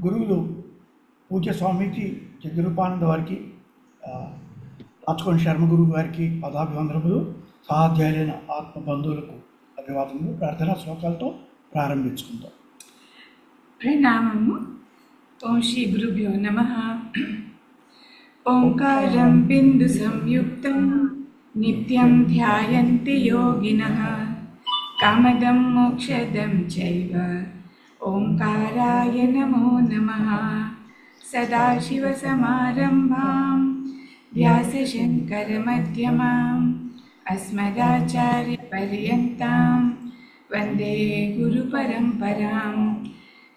గురువులు పూజ్య స్వామీజీ జగరూపానంద వారికి, రాచకొండ శర్మ గురువు గారికి పదాభివందనములు, సహాధ్యాయులైన ఆత్మ బంధువులకు అభివాదములు. ప్రార్థనా శ్లోకాలతో ప్రారంభించుకుందాం. ప్రణామము. ఓం శ్రీ గురుభ్యో నమః. ఓంకారం బిందు సంయుక్తం నిత్యం ధ్యాయంతి యోగినః కామదం మోక్షదం చైవ ఓంకారాయ నమో నమః. సదాశివసమారంభాం వ్యాసశంకరమధ్యమాం అస్మదాచార్యపర్యంతాం వందే గురుపరంపరాం.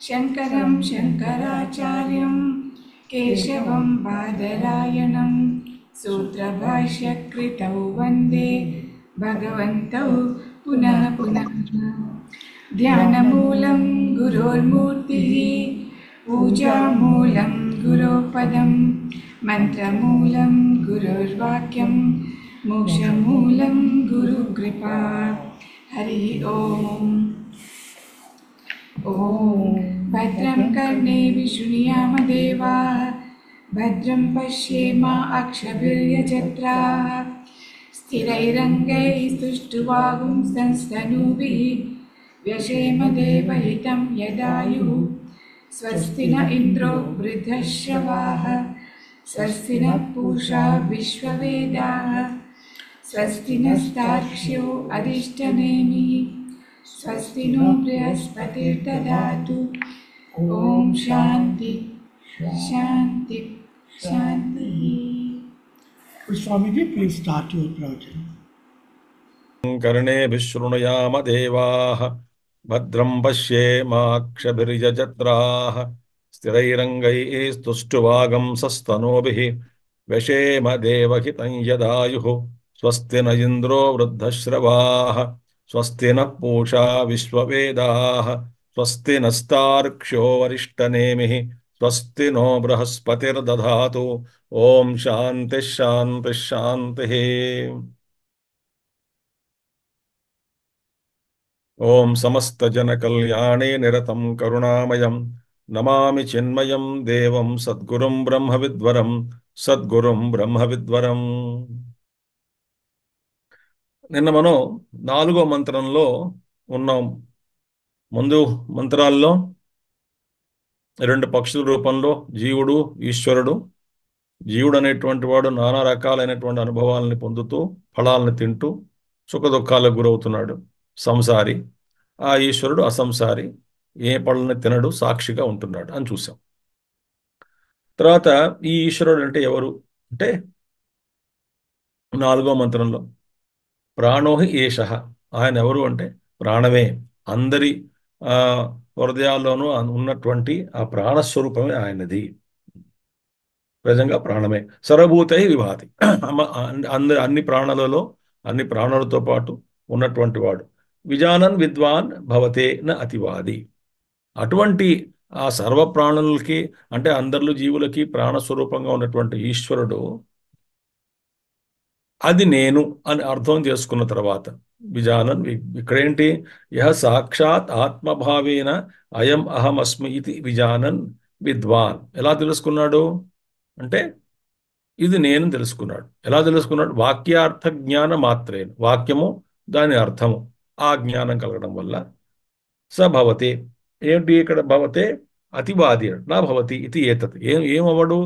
శంకరం శంకరాచార్యం కేశవం బాదరాయణం సూత్రభాష్యకృతౌ వందే భగవంతౌ పునః పునః. ధ్యానమూలం గురోర్మూర్తిః పూజామూలం గురోపదం మంత్రమూలం గురోర్వాక్యం మోక్షమూలం గురుకృపా. హరి ఓం. ఓం భద్రం కర్ణేభిः శృణుయామ దేవాः భద్రం పశ్యేమ అక్షభిర్యజత్రాः స్థిరైరంగైः స్తుష్టువాగుంస్తనూभिः व्यशेम देवहितं यदायुः. स्वस्ति न इन्द्रो वृद्धश्रवाः स्वस्ति नः पूषा विश्ववेदाः स्वस्ति नस्तार्क्ष्यो अरिष्टनेमिः स्वस्ति नो बृहस्पतिर्ददातु. ओम शांति शांति शांति. Swamiji, please start your प्रवचन. कर्णेभिः शृणुयाम देवाः भद्रं पश्येमाक्षभिर्यजत्राः स्थिरैरङ्गैः स्तुष्टुवागंसस्तनूभिः व्यशेम देवहितं यदायुः. स्वस्ति न इन्द्रो वृद्धश्रवाः स्वस्ति नः पूषा विश्ववेदाः स्वस्ति नस्तार्क्ष्यो वरिष्ठनेमिः स्वस्ति नो बृहस्पतिर्दधातु. ओम शान्तिः शान्तिः शान्तिः. ओम समस्तजनकल्याणे निरतं करुणामयं नमामि चिन्मयं देवं सद्गुरुं ब्रह्मविद्वरं सद्गुरुं ब्रह्मविद्वरं. నిన్న మనం 4వ మంత్రంలో ఉన్నాం. ముందు మంత్రాల్లో 2 పక్షుల రూపంలో జీవుడు ఈశ్వరుడు. జీవుడు అనేటువంటి వాడు నానా రకాలైనటువంటి అనుభవాలని పొందుతూ ఫలాలను తింటూ సుఖదుఖాలకు గురవుతున్నాడు, సంసారి. ఆ ఈశ్వరుడు అసంసారి, ఏ పళ్ళని తినడు, సాక్షిగా ఉంటున్నాడు అని చూసాం. తర్వాత ఈ ఈశ్వరుడు అంటే ఎవరు అంటే 4వ మంత్రంలో ప్రాణోహి ఏషః, ఆయన ఎవరు అంటే ప్రాణమే, అందరి హృదయాల్లోనూ ఉన్నటువంటి ఆ ప్రాణస్వరూపమే ఆయనది. నిజంగా ప్రాణమే. సర్వభూతై విభాతి, అన్ని ప్రాణులలో అన్ని ప్రాణులతో పాటు ఉన్నటువంటి వాడు. విజానన్ విద్వాన్ భవతే న అతివాది. అటువంటి ఆ సర్వ ప్రాణులకి అంటే అందరిలో జీవులకి ప్రాణస్వరూపంగా ఉన్నటువంటి ఈశ్వరుడు అది నేను అని అర్థం చేసుకున్న తర్వాత విజానన్, ఇక్కడేంటి యహ సాక్షాత్ ఆత్మభావేన అయం అహమస్మి ఇది విజానన్ విద్వాన్. ఎలా తెలుసుకున్నాడు అంటే ఇది నేను తెలుసుకున్నాడు. ఎలా తెలుసుకున్నాడు? వాక్యార్థ జ్ఞాన మాత్రేన, వాక్యము దాని అర్థము ఆ జ్ఞానం కలగడం వల్ల స భవతే. ఏమిటి ఇక్కడ భవతే? అతివాది నా భవతి ఇది ఏతత్. ఏమవడు?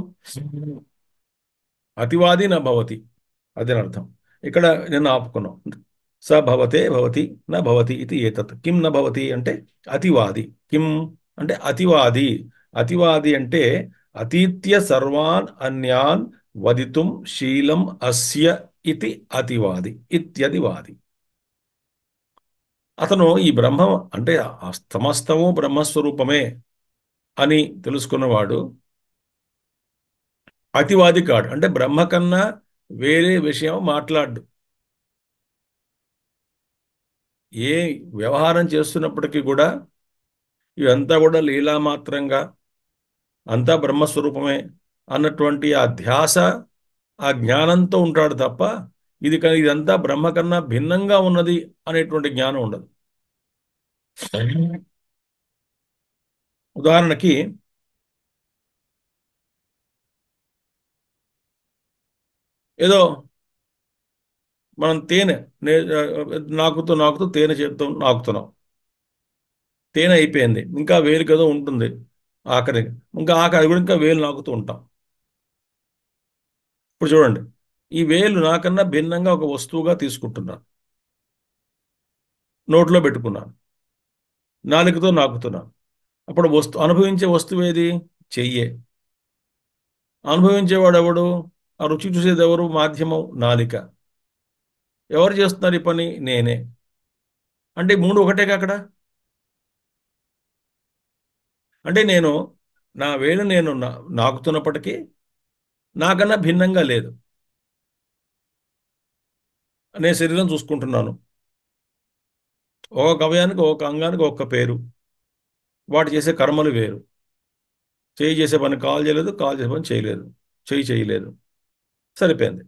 అతివాది నా భవతి, అదే అర్థం. ఇక్కడ నిన్న ఆపుకున్నాం. స భవతే భవతి నా భవతి ఇది ఏతత్. కిం న భవతి అంటే అతివాది. కిం అంటే అతివాది. అతివాది అంటే అతీత్య సర్వాన్ అన్యాన్ వదితుం శీలం అస్య ఇతి అతివాది ఇత్యదివాది. అతను ఈ బ్రహ్మం అంటే సమస్తము బ్రహ్మస్వరూపమే అని తెలుసుకున్నవాడు అతివాది కాడు. అంటే బ్రహ్మ కన్నా వేరే విషయం మాట్లాడు. ఏ వ్యవహారం చేస్తున్నప్పటికీ కూడా ఇవంతా కూడా లీలామాత్రంగా అంతా బ్రహ్మస్వరూపమే అన్నటువంటి ఆ ధ్యాస, ఆ జ్ఞానంతో ఉంటాడు తప్ప ఇదంతా బ్రహ్మ కన్నా భిన్నంగా ఉన్నది అనేటువంటి జ్ఞానం ఉండదు. ఉదాహరణకి ఏదో మనం తేనె నాకుతూ నాకుతూ తేనె చేత్తో నాకుతున్నాం, తేనె అయిపోయింది, ఇంకా వేలు కదా ఉంటుంది ఆఖరి, ఇంకా ఆఖరి కూడా ఇంకా వేలు నాకుతూ ఉంటాం. ఇప్పుడు చూడండి, ఈ వేలు నాకన్నా భిన్నంగా ఒక వస్తువుగా తీసుకుంటున్నాను, నోట్లో పెట్టుకున్నాను, నాలుకతో నాకుతున్నాను. అప్పుడు అనుభవించే వస్తువు ఏది? చెయ్యే. అనుభవించేవాడు ఎవడు? ఆ రుచి చూసేది ఎవరు? మాధ్యమం నాలిక. ఎవరు చేస్తున్నారు ఈ పని? నేనే. అంటే ఈ మూడు ఒకటేగా అక్కడ. అంటే నేను నా వేలు నేను నాకుతున్నప్పటికీ నాకన్నా భిన్నంగా లేదు. నేను శరీరం చూసుకుంటున్నాను, ఒక్కొక్క అవయానికి ఒక్కొక్క అంగానికి ఒక్కొక్క పేరు, వాటి చేసే కర్మలు వేరు. చేయి చేసే పని కాలు చేయలేదు, కాలు చేసే పని చేయలేదు, చేయి చేయలేదు, సరిపోయింది.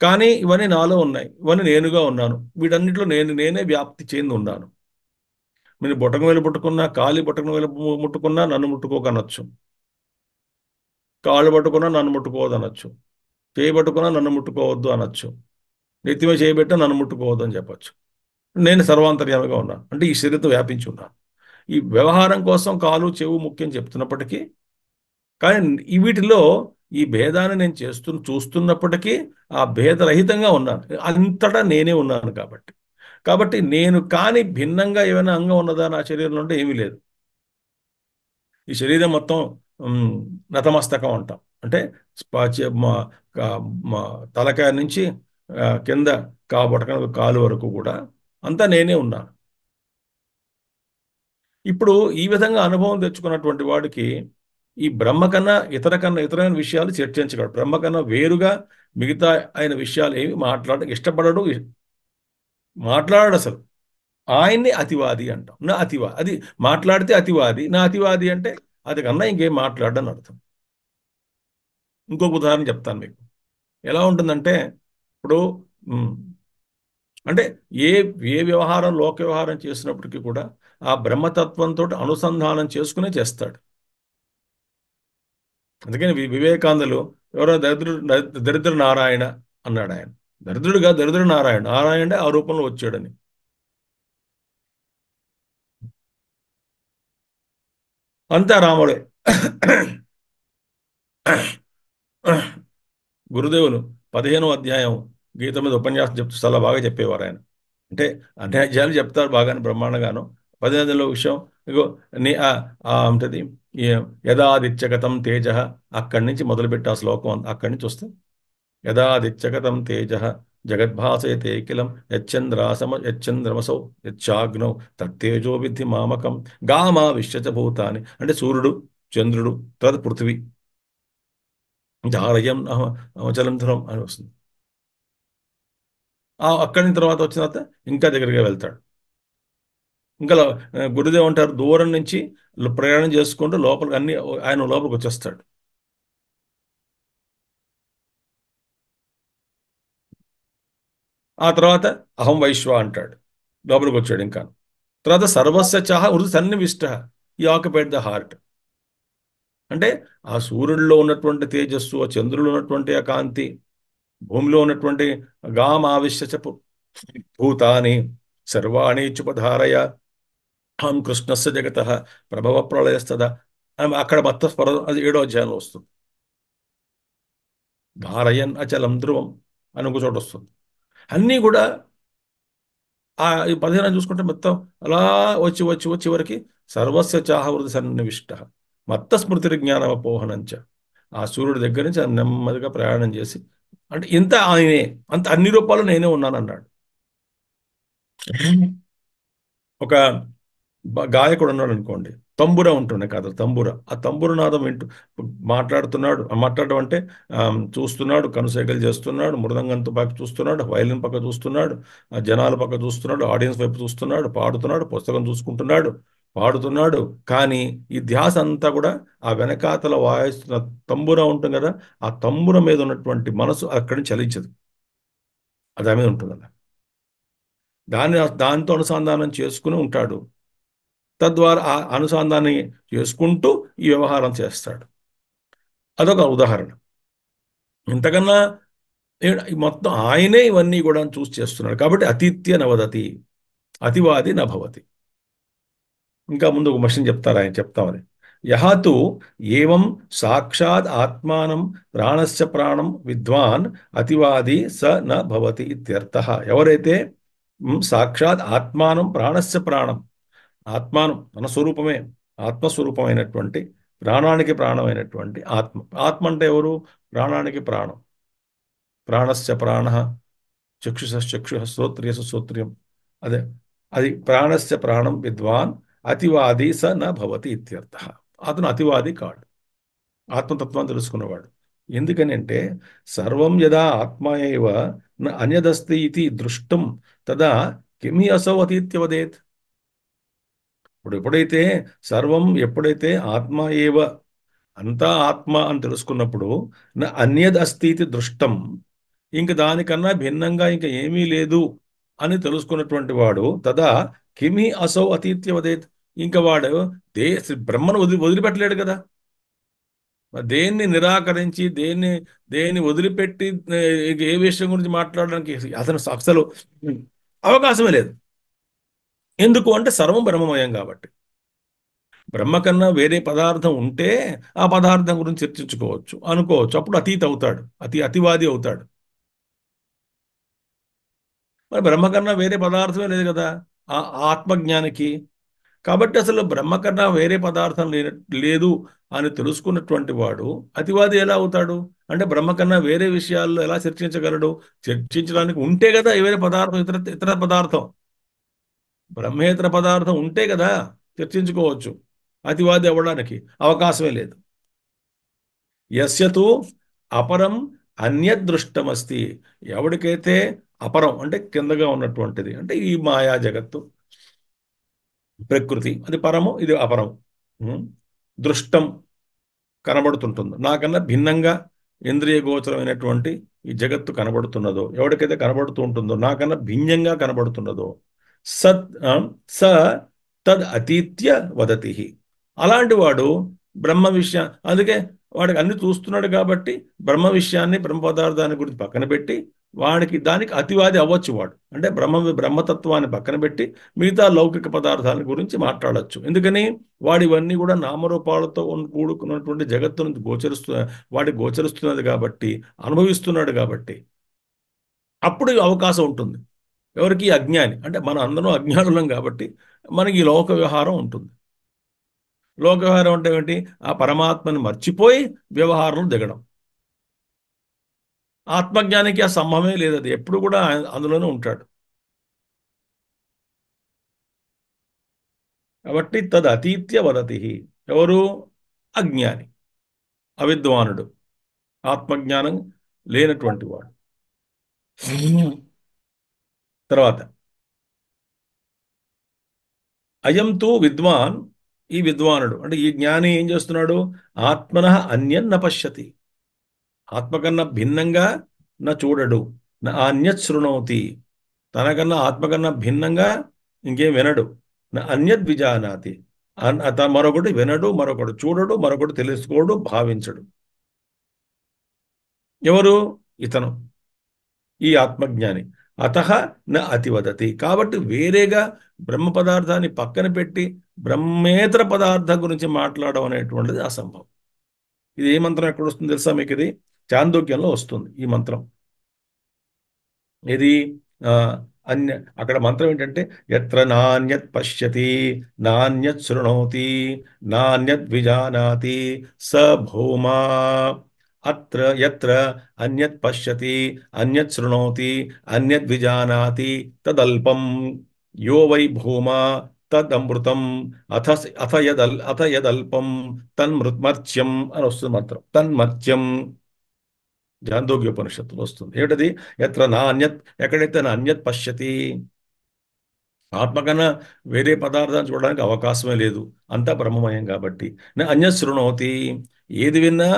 కానీ ఇవన్నీ నాలో ఉన్నాయి, ఇవన్నీ నేనుగా ఉన్నాను, వీటన్నిటిలో నేనే వ్యాప్తి చెంది ఉన్నాను. నేను బొటకం వేలు పుట్టుకున్నా, కాలి బొటకం వేలు ముట్టుకున్నా నన్ను ముట్టుకోకనొచ్చు, కాళ్ళు పట్టుకున్నా నన్ను ముట్టుకోవద్దు అనొచ్చు, చేయి పట్టుకున్నా నన్ను ముట్టుకోవద్దు అనొచ్చు, నెత్తిమే చేయబెట్టా నన్ను ముట్టుకోవద్దు అని చెప్పొచ్చు. నేను సర్వాంతర్యామిగా ఉన్నాను, అంటే ఈ శరీరంతో వ్యాపించి ఉన్నాను. ఈ వ్యవహారం కోసం కాలు చెవు ముఖ్యం చెప్తున్నప్పటికీ, కానీ ఈ వీటిలో ఈ భేదాన్ని నేను చూస్తున్నప్పటికీ ఆ భేదరహితంగా ఉన్నాను, అంతటా నేనే ఉన్నాను. కాబట్టి కాబట్టి నేను కాని భిన్నంగా ఏమైనా అంగం ఉన్నదా నా శరీరంలో? అంటే ఏమీ లేదు. ఈ శరీరం మొత్తం ఉమ్, నతమస్తకం అంటాం. అంటే మా కా- మా తలకాయ నుంచి కింద బొటకన కాలు వరకు కూడా అంతా నేనే ఉన్నాను. ఇప్పుడు ఈ విధంగా అనుభవం తెచ్చుకున్నటువంటి వాడికి ఈ బ్రహ్మ కన్నా ఇతరమైన విషయాలు చర్చించగలడు. బ్రహ్మ కన్నా వేరుగా మిగతా అయిన విషయాలు ఏమి మాట్లాడడానికి ఇష్టపడడు, మాట్లాడాడు అసలు. ఆయన్ని అతివాది అంటాం. నా అతివాది, అది మాట్లాడితే అతివాది, నా అతివాది అంటే అది కన్నా ఇంకేం మాట్లాడని అర్థం. ఇంకొక ఉదాహరణ చెప్తాను మీకు. ఎలా ఉంటుందంటే ఇప్పుడు ఉమ్, అంటే ఏ ఏ వ్యవహారం లోక వ్యవహారం చేసినప్పటికీ కూడా ఆ బ్రహ్మతత్వంతో అనుసంధానం చేసుకునే చేస్తాడు. అందుకని వివేకానందులు ఎవరో దరిద్ర నారాయణ అన్నాడు ఆయన. దరిద్రుడుగా దరిద్ర నారాయణ, నారాయణ ఆ రూపంలో వచ్చాడని. అంతా రాముడే. గురుదేవులు 15వ అధ్యాయం గీత మీద ఉపన్యాసం చెప్తూ చాలా బాగా చెప్పేవారు ఆయన. అంటే అన్ని అధ్యాయాలు చెప్తారు బాగానే బ్రహ్మాండంగాను. 15వ విషయం ఇగో నీ ఉంటుంది యదాదిత్యగతం తేజ, అక్కడి నుంచి మొదలుపెట్టి ఆ శ్లోకం అక్కడి నుంచి వస్తే యదాదిత్యగతం తేజ జగద్భాసయతే కిలం యచ్చంద్రమసౌ యచ్చాగ్నౌ తత్తేజో విద్ధి మామకం గామా విశ్వచ భూతాని. అంటే సూర్యుడు, చంద్రుడు, తర్వాత పృథివీ, జారయం జలంధరం అని వస్తుంది. అక్కడి తర్వాత వచ్చిన తర్వాత ఇంకా దగ్గరగా వెళ్తాడు. ఇంకా గురుదేవ్ అంటారు దూరం నుంచి ప్రయాణం చేసుకుంటూ లోపలికి ఆయన లోపలికి వచ్చేస్తాడు. ఆ తర్వాత అహం వైశ్వ అంటాడు, లోపలికి వచ్చాడు. ఇంకా తర్వాత సర్వస్వ చాహ వృద్ధి సన్నివిష్ట, ఈ ఆక్యుపైడ్ ద హార్ట్. అంటే ఆ సూర్యుడిలో ఉన్నటువంటి తేజస్సు, ఆ చంద్రుల్లో ఉన్నటువంటి ఆ కాంతి, భూమిలో ఉన్నటువంటి గామావిశ్య భూతాని సర్వాణి చుపధారయ అహం కృష్ణస్య జగత ప్రభవ ప్రళయస్తదా. అక్కడ మొత్తం అది 7వ అధ్యాయంలో వస్తుంది. ధారయన్ అచలం ధ్రువం అని ఒక చోట వస్తుంది. అన్నీ కూడా ఈ 15 చూసుకుంటే మొత్తం అలా వచ్చి వచ్చి వచ్చి వరకు సర్వస్వ చాహవృతి సన్నివిష్ట మత్త స్మృతి జ్ఞానమపోహనంచ. ఆ సూర్యుడి దగ్గర నుంచి ఆయన నెమ్మదిగా ప్రయాణం చేసి, అంటే ఇంత ఆయనే, అంత అన్ని రూపాలు నేనే ఉన్నాను అన్నాడు. ఒక గాయకుడు ఉన్నాడు అనుకోండి, తంబుర ఉంటుండే కదా, తంబుర. ఆ తంబుర నాదం వింటూ మాట్లాడుతున్నాడు. మాట్లాడడం అంటే చూస్తున్నాడు, కనుసైగలు చేస్తున్నాడు, మృదంగంతో పక్క చూస్తున్నాడు, వైలిన్ పక్క చూస్తున్నాడు, ఆ జనాల పక్క చూస్తున్నాడు, ఆడియన్స్ వైపు చూస్తున్నాడు, పాడుతున్నాడు, పుస్తకం చూసుకుంటున్నాడు, పాడుతున్నాడు. కానీ ఈ ధ్యాస అంతా కూడా ఆ వెనకాతల వాయిస్తున్న తంబుర ఉంటుంది కదా, ఆ తంబుర మీద ఉన్నటువంటి మనసు అక్కడి నుంచి చలించదు, అది ఆమె ఉంటుంది అలా. దాంతో అనుసంధానం చేసుకుని ఉంటాడు. తద్వారా ఆ అనుసంధాన్ని చేసుకుంటూ ఈ వ్యవహారం చేస్తాడు. అదొక ఉదాహరణ. ఇంతకన్నా ఈ మొత్తం ఆయనే ఇవన్నీ కూడా చూస్ చేస్తున్నాడు కాబట్టి అతిథ్య నవదతి, అతివాది నభవతి. ఇంకా ముందు ఒక మనిషిని చెప్తారు, ఆయన చెప్తామని. యహతు ఏవం సాక్షాత్ ఆత్మానం ప్రాణస్య ప్రాణం విద్వాన్ అతివాది స న భవతి ఇత్యర్థః. ఎవరైతే సాక్షాత్ ఆత్మానం ప్రాణస్య ప్రాణం, ఆత్మానం మన స్వరూపమే, ఆత్మస్వరూపమైనటువంటి ప్రాణానికి ప్రాణమైనటువంటి ఆత్మ. ఆత్మ అంటే ఎవరు? ప్రాణానికి ప్రాణం. ప్రాణస్య ప్రాణ, చక్షుషశ్చక్షు, శ్రోత్రియసు శ్రోత్రియం. అదే, అది ప్రాణస్య ప్రాణం విద్వాన్ అతివాది స న భవతి ఇత్యర్థ. అతను అతివాది కాడు, ఆత్మతత్వాన్ని తెలుసుకున్నవాడు. ఎందుకని అంటే సర్వం యదా ఆత్మ ఏవ న అన్యదస్తి ఇది దృష్టం తదా కిమి అసౌ అతీత్యవదేత్. ఇప్పుడు ఎప్పుడైతే సర్వం, ఎప్పుడైతే ఆత్మ ఏవ, అంతా ఆత్మ అని తెలుసుకున్నప్పుడు నా అన్యద్ అస్తి ఇది దృష్టం, ఇంక దానికన్నా భిన్నంగా ఇంక ఏమీ లేదు అని తెలుసుకున్నటువంటి వాడు తదా కిమి అసౌ అతీత్యవదేత్. ఇంక వాడు దే బ్రహ్మను వదిలిపెట్టలేడు కదా. దేన్ని నిరాకరించి దేన్ని దేన్ని వదిలిపెట్టి ఇక ఏ విషయం గురించి మాట్లాడడానికి అతను అసలు అవకాశమే లేదు. ఎందుకు అంటే సర్వం బ్రహ్మమయం కాబట్టి. బ్రహ్మ కన్నా వేరే పదార్థం ఉంటే ఆ పదార్థం గురించి చర్చించుకోవచ్చు, అనుకోవచ్చు. అప్పుడు అతీత అవుతాడు, అతివాది అవుతాడు. మరి బ్రహ్మ కన్నా వేరే పదార్థమే లేదు కదా ఆ ఆత్మజ్ఞానికి. కాబట్టి అసలు బ్రహ్మ కన్నా వేరే పదార్థం లేదు అని తెలుసుకున్నటువంటి వాడు అతివాది ఎలా అవుతాడు? అంటే బ్రహ్మ కన్నా వేరే విషయాల్లో ఎలా చర్చించగలడు? చర్చించడానికి ఉంటే కదా వేరే పదార్థం, ఇతర ఇతర పదార్థం, బ్రహ్మేతర పదార్థం ఉంటే కదా చర్చించుకోవచ్చు. అతివాది అవ్వడానికి అవకాశమే లేదు. యస్యతు అపరం అన్యదృష్టమస్తి. ఎవడికైతే అపరం అంటే కిందగా ఉన్నటువంటిది, అంటే ఈ మాయా జగత్తు, ప్రకృతి, అది పరము, ఇది అపరం. దృష్టం కనబడుతుంటుందో, నాకన్నా భిన్నంగా ఇంద్రియ గోచరమైనటువంటి ఈ జగత్తు కనబడుతున్నదో, ఎవరికైతే కనబడుతూ ఉంటుందో, నాకన్నా భిన్నంగా కనబడుతున్నదో, సత్ స తద్ అతీత్య వదతి. అలాంటి వాడు బ్రహ్మ విషయం, అందుకే వాడికి అన్ని చూస్తున్నాడు కాబట్టి బ్రహ్మ విషయాన్ని, బ్రహ్మ పదార్థాన్ని గురించి పక్కన పెట్టి వాడికి దానికి అతివాది అవ్వచ్చు. వాడు అంటే బ్రహ్మతత్వాన్ని పక్కన పెట్టి మిగతా లౌకిక పదార్థాల గురించి మాట్లాడచ్చు. ఎందుకని? వాడు ఇవన్నీ కూడా నామరూపాలతో కూడుకున్నటువంటి జగత్తు నుంచి వాడికి గోచరిస్తున్నది కాబట్టి, అనుభవిస్తున్నాడు కాబట్టి అప్పుడు అవకాశం ఉంటుంది. ఎవరికి? అజ్ఞాని. అంటే మన అందరం అజ్ఞానులం కాబట్టి మనకి ఈ లోక వ్యవహారం ఉంటుంది. లోక వ్యవహారం అంటే ఏంటి? ఆ పరమాత్మని మర్చిపోయి వ్యవహారంలో దిగడం. ఆత్మజ్ఞానికి ఆ సంభవమే లేదు, అది ఎప్పుడు కూడా అందులోనే ఉంటాడు. కాబట్టి తద్ అతీత్య వదతి. ఎవరు? అజ్ఞాని, అవిద్వానుడు, ఆత్మజ్ఞానం లేనటువంటి వాడు. తర్వాత అయం తు విద్వాన్, ఈ విద్వానుడు అంటే ఈ జ్ఞాని ఏం చేస్తున్నాడు? ఆత్మనః అన్యన్ న పశ్యతి. ఆత్మకన్నా భిన్నంగా నా చూడడు. నా అన్యత్ శృణోతి. తనకన్నా ఆత్మకన్నా భిన్నంగా ఇంకేం వినడు. నా అన్యత్ విజానాతి. మరొకటి వినడు, మరొకడు చూడడు, మరొకటి తెలుసుకోడు, భావించడు. ఎవరు? ఇతను, ఈ ఆత్మజ్ఞాని. అతః న అతివదతి. కాబట్టి వేరేగా బ్రహ్మ పదార్థాన్ని పక్కన పెట్టి బ్రహ్మేతర పదార్థం గురించి మాట్లాడడం అనేటువంటిది అసంభవం. ఇది ఏ మంత్రం ఎక్కడ వస్తుంది తెలుసా మీకు? ఇది చాందోగ్యంలో వస్తుంది ఈ మంత్రం. ఇది ఆ, అక్కడ మంత్రం ఏంటంటే ఎత్ర నాణ్యత్ పశ్యతి, నాణ్యత్ శృణోతి, నాణ్యత్ విజానాతి స భూమా. అత్ర యత్ర అన్యత్ పశ్యతి, అన్యత్ శృణోతి, అన్యత్ విజానాతి తదల్పం యో వై భూమా తదమృతం అథ అథ యదల్పం తన్మృత్మర్త్యం అని వస్తుంది మంత్రం. తన్మర్త్యం జాందోగ్యోపనిషత్తులో వస్తుంది. ఏమిటది? ఎత్ర నా అన్యత్, ఎక్కడైతే నా అన్యత్ పశ్యతి, ఆత్మ కన్నా వేరే పదార్థాన్ని చూడడానికి అవకాశమే లేదు, అంతా బ్రహ్మమయం కాబట్టి. నా అన్యత్ శృణోతి, ఏది విన్నా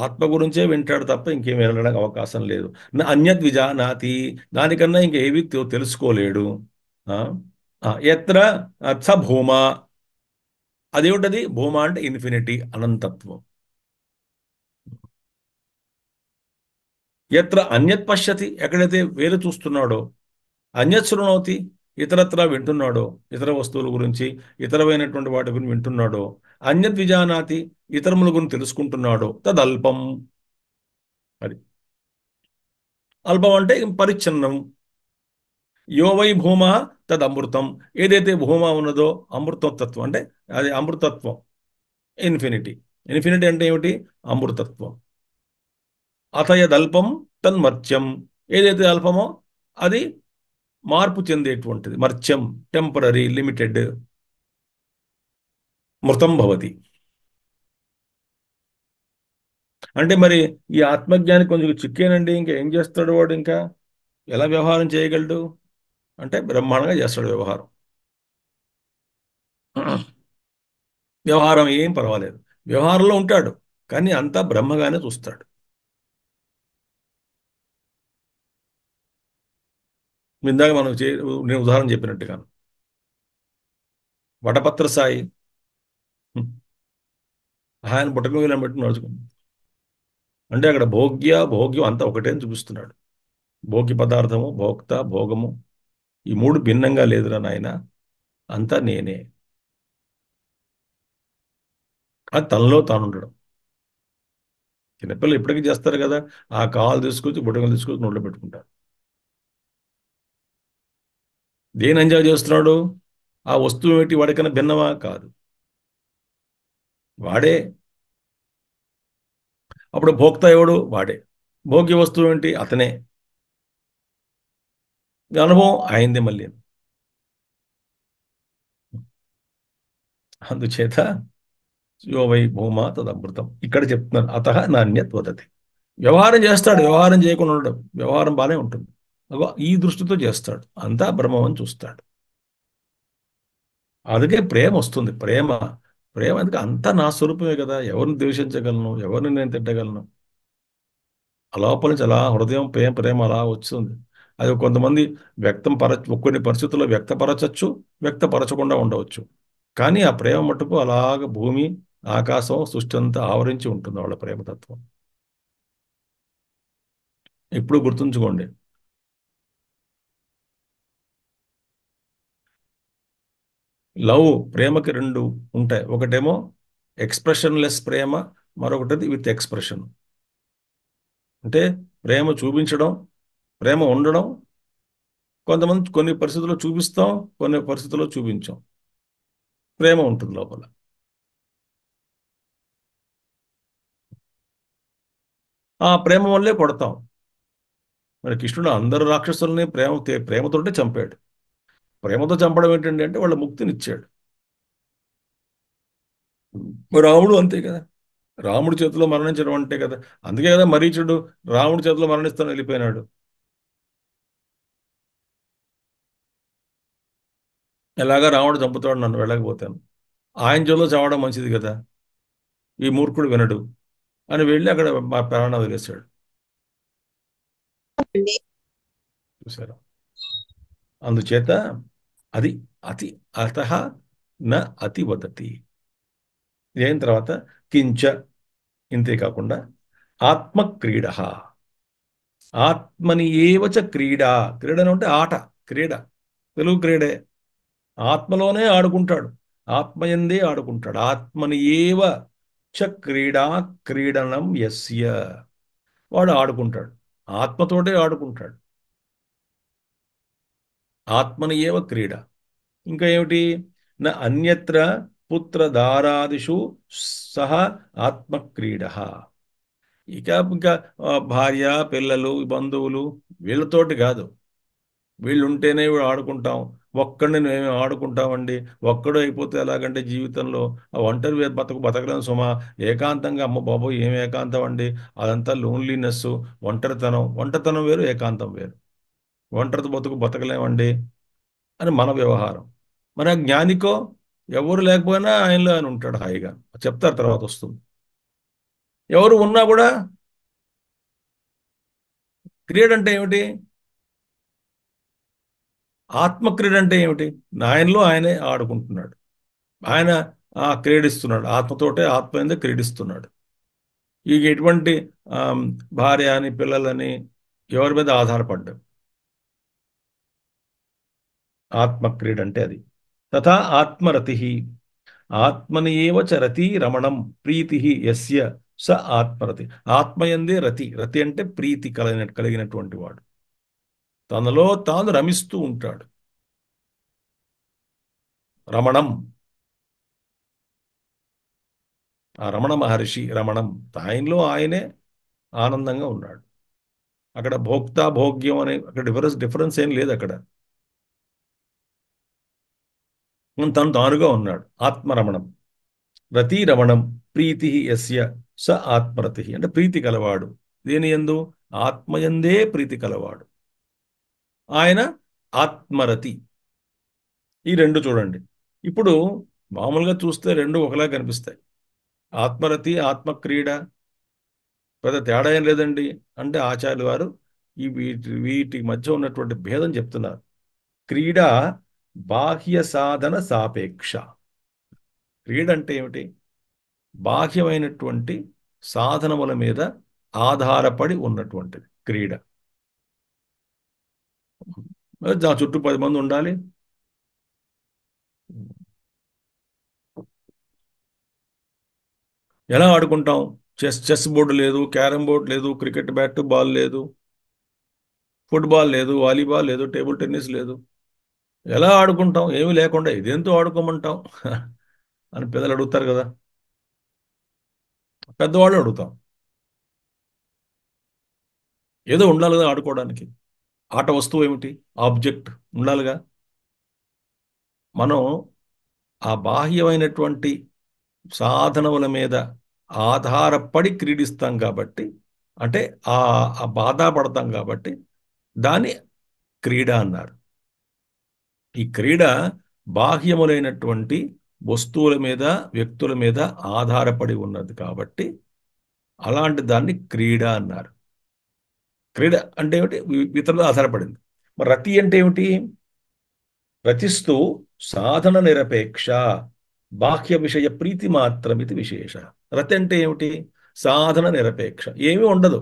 ఆత్మ గురించే వింటాడు తప్ప ఇంకేం వినడానికి అవకాశం లేదు. నా అన్యత్ విజానాతి, దానికన్నా ఇంకేవి తెలుసుకోలేడు. ఆ? ఎత్ర స భూమా, అదేమిటది? భూమా అంటే ఇన్ఫినిటీ, అనంతత్వం. ఎత్ర అన్యత్ పశ్యతి, ఎక్కడైతే వేరే చూస్తున్నాడో, అన్యత్ శృణోతి, ఇతరత్రా వింటున్నాడో, ఇతర వస్తువుల గురించి, ఇతరమైనటువంటి వాటి గురించి వింటున్నాడో, అన్యత్ విజానాతి, ఇతరముల గురించి తెలుసుకుంటున్నాడో, తదల్పం. అది అల్పం అంటే పరిచ్ఛిన్నం. యో వై భూమ తదమృతం, ఏదైతే భూమ ఉన్నదో అమృతత్వం, అంటే అది అమృతత్వం, ఇన్ఫినిటీ. ఇన్ఫినిటీ అంటే ఏమిటి? అమృతత్వం. అతయదల్పం తన్మర్త్యం, ఏదైతే అల్పమో అది మార్పు చెందేటువంటిది. మర్త్యం టెంపరీ, లిమిటెడ్. మృతం భవతి. అంటే మరి ఈ ఆత్మజ్ఞాని కొంచెం చిక్కేనండి, ఇంకా ఏం చేస్తాడు వాడు? ఇంకా ఎలా వ్యవహారం చేయగలడు అంటే బ్రహ్మాండంగా చేస్తాడు వ్యవహారం. వ్యవహారం ఏం పర్వాలేదు, వ్యవహారంలో ఉంటాడు, కానీ అంతా బ్రహ్మగానే చూస్తాడు. ఇందాక మనం నేను ఉదాహరణ చెప్పినట్టుగా వటపత్ర సాయి, ఆయన పుట్టక వీళ్ళని బట్టి నడుచుకుంది. అంటే అక్కడ భోగ్యం అంతా ఒకటే అని చూపిస్తున్నాడు. భోగ్య పదార్థము, భోక్త, భోగము, ఈ మూడు భిన్నంగా లేదురా నాయన, అంతా నేనే. అది తనలో తాను ఉండడం. చిన్నపిల్లలు ఇప్పటికీ చేస్తారు కదా, ఆ కాలు తీసుకొచ్చి బుట్టకలు తీసుకొచ్చి నోట్లో పెట్టుకుంటారు. దేని ఎంజాయ్ చేస్తున్నాడు? ఆ వస్తువు ఏమిటి? వాడికన్నా భిన్నమా? కాదు, వాడే. అప్పుడు భోక్త ఎవడు? వాడే. భోగ్య వస్తువు ఏంటి? అతనే. అనుభవం అయింది మళ్ళీ. అందుచేత యో వై భూమా తదమృతం ఇక్కడ చెప్తున్నారు. నాణ్యత్ వదతి. వ్యవహారం చేస్తాడు, వ్యవహారం చేయకుండా ఉండడం, వ్యవహారం బాగానే ఉంటుంది. అగో ఈ దృష్టితో చేస్తాడు, అంతా బ్రహ్మం అని చూస్తాడు. అందుకే ప్రేమ వస్తుంది. ప్రేమ ప్రేమ ఎందుకు? అంతా నా స్వరూపమే కదా, ఎవరిని ద్వేషించగలను, ఎవరిని నేను తిట్టగలను? ఆ లోపల నుంచి అలా హృదయం ప్రేమ ప్రేమ అలా వస్తుంది. అది కొంతమంది కొన్ని పరిస్థితుల్లో వ్యక్తపరచచ్చు, వ్యక్తపరచకుండా ఉండవచ్చు. కానీ ఆ ప్రేమ మటుకు అలాగ భూమి, ఆకాశం, సృష్టి అంతా ఆవరించి ఉంటుంది వాళ్ళ ప్రేమతత్వం. ఇప్పుడు గుర్తుంచుకోండి. ప్రేమకి రెండు ఉంటాయి. ఒకటేమో ఎక్స్ప్రెషన్లెస్ ప్రేమ, మరొకటిది విత్ ఎక్స్ప్రెషన్. అంటే ప్రేమ చూపించడం, ప్రేమ ఉండడం. కొంతమంది కొన్ని పరిస్థితుల్లో చూపిస్తాం, కొన్ని పరిస్థితుల్లో చూపించాం. ప్రేమ ఉంటుంది లోపల. ఆ ప్రేమ వల్లే కొడతాం. మరి కృష్ణుడు అందరు రాక్షసుల్ని ప్రేమతోటే చంపాడు. ప్రేమతో చంపడం ఏంటండి అంటే వాళ్ళ ముక్తినిచ్చాడు. రాముడు అంతే కదా, రాముడి చేతిలో మరణించడం అంటే కదా. అందుకే కదా మరీచుడు రాముడి చేతిలో మరణిస్తాను వెళ్ళిపోయినాడు. ఎలాగా రాముడు చంపుతాడు, నన్ను వెళ్ళకపోతాను, ఆయన చేతిలో చావడం మంచిది కదా, ఈ మూర్ఖుడు వినడు అని వెళ్ళి అక్కడ మా ప్రాణాలు వదిలేశాడు. చూసారా? అందుచేత అది అతి అత న అతి వదతి. అయిన తర్వాత కించ, ఇంతే కాకుండా ఆత్మక్రీడ. ఆత్మని ఏవచ క్రీడా. క్రీడను అంటే ఆట, క్రీడ, తెలుగు క్రీడే. ఆత్మలోనే ఆడుకుంటాడు, ఆత్మయందే ఆడుకుంటాడు. ఆత్మని ఏవ చ క్రీడా క్రీడనం యస్య, వాడు ఆడుకుంటాడు, ఆత్మతోటే ఆడుకుంటాడు. ఆత్మని ఏవ క్రీడ. ఇంకా ఏమిటి? నా అన్యత్ర పుత్రధారాదిషు సహ ఆత్మక్రీడ. ఇంకా భార్య, పిల్లలు, బంధువులు, వీళ్ళతోటి కాదు. వీళ్ళుంటేనే వీడు ఆడుకుంటాం, ఒక్కడిని మేము ఆడుకుంటామండి. ఒక్కడు అయిపోతే ఎలాగంటే జీవితంలో ఆ ఒంటరి బతకలేం సుమా. ఏకాంతంగా అమ్మ బాబోయ్ ఏం ఏకాంతం అండి, అదంతా లోన్లీనెస్, ఒంటరితనం వేరు, ఏకాంతం వేరు. ఒంటరితో బతకలేమండి అని మన వ్యవహారం. మన జ్ఞానికో ఎవరు లేకపోయినా ఆయనలో ఆయన ఉంటాడు హాయిగా. చెప్తారు, తర్వాత వస్తుంది. ఎవరు ఉన్నా కూడా క్రీడ అంటే ఏమిటి? ఆత్మక్రీడ అంటే ఏమిటి? ఆయనలో ఆయనే ఆడుకుంటున్నాడు, ఆయన క్రీడిస్తున్నాడు, ఆత్మతోటే ఆత్మ క్రీడిస్తున్నాడు. ఇక ఎటువంటి భార్య అని పిల్లలని ఎవరి మీద ఆధారపడ్డాడు. ఆత్మక్రీడ అంటే అది. తథా ఆత్మరతి ఆత్మని ఏవ చ రతి రమణం ప్రీతి యస్య స ఆత్మరతి. ఆత్మయందే రతి. రతి అంటే ప్రీతి కలిగినటువంటి వాడు, తనలో తాను రమిస్తూ ఉంటాడు. రమణం, ఆ రమణ మహర్షి రమణం, ఆయనలో ఆయనే ఆనందంగా ఉన్నాడు. అక్కడ భోక్త భోగ్యం అనే అక్కడ డిఫరెన్స్ ఏం లేదు అక్కడ. తను తానుగా ఉన్నాడు. ఆత్మరమణం. రతి రమణం ప్రీతి యస్య స ఆత్మరతి అంటే ప్రీతి కలవాడు. దేని యందు? ఆత్మయందే ప్రీతి కలవాడు ఆయన ఆత్మరతి. ఈ రెండు చూడండి. ఇప్పుడు మామూలుగా చూస్తే రెండు ఒకలా కనిపిస్తాయి. ఆత్మరతి ఆత్మక్రీడ పెద్ద తేడా ఏం లేదండి అంటే ఆచార్యులు వారు వీటి మధ్య ఉన్నటువంటి భేదం చెప్తున్నారు. క్రీడ బాహ్య సాధన సాపేక్ష. క్రీడ అంటే ఏమిటి? బాహ్యమైనటువంటి సాధనముల మీద ఆధారపడి ఉన్నటువంటిది క్రీడ. నా చుట్టూ 10 మంది ఉండాలి. ఎలా ఆడుకుంటాం? చెస్ బోర్డు లేదు, క్యారమ్ బోర్డు లేదు, క్రికెట్ బ్యాట్ బాల్ లేదు, ఫుట్బాల్ లేదు, వాలీబాల్ లేదు, టేబుల్ టెన్నిస్ లేదు. ఎలా ఆడుకుంటాం? ఏమీ లేకుండా ఇదేంతో ఆడుకోమంటాం అని పిల్లలు అడుగుతారు కదా. పెద్దవాళ్ళు అడుగుతాం. ఏదో ఉండాలి కదా ఆడుకోవడానికి. ఆట వస్తువు ఏమిటి? ఆబ్జెక్ట్ ఉండాలిగా. మనం ఆ బాహ్యమైనటువంటి సాధనముల మీద ఆధారపడి క్రీడిస్తాం కాబట్టి, అంటే ఆ ఆ బాధ పడతాం కాబట్టి దాన్ని క్రీడ అన్నారు. ఈ క్రీడ బాహ్యములైనటువంటి వస్తువుల మీద వ్యక్తుల మీద ఆధారపడి ఉన్నది కాబట్టి అలాంటి దాన్ని క్రీడ అన్నారు. క్రీడ అంటే ఏమిటి? ఇతరులు ఆధారపడింది. మరి రతి అంటే ఏమిటి? రతిస్తూ సాధన నిరపేక్ష బాహ్య విషయ ప్రీతి మాత్రమితి విశేష. రతి అంటే ఏమిటి? సాధన నిరపేక్ష. ఏమీ ఉండదు,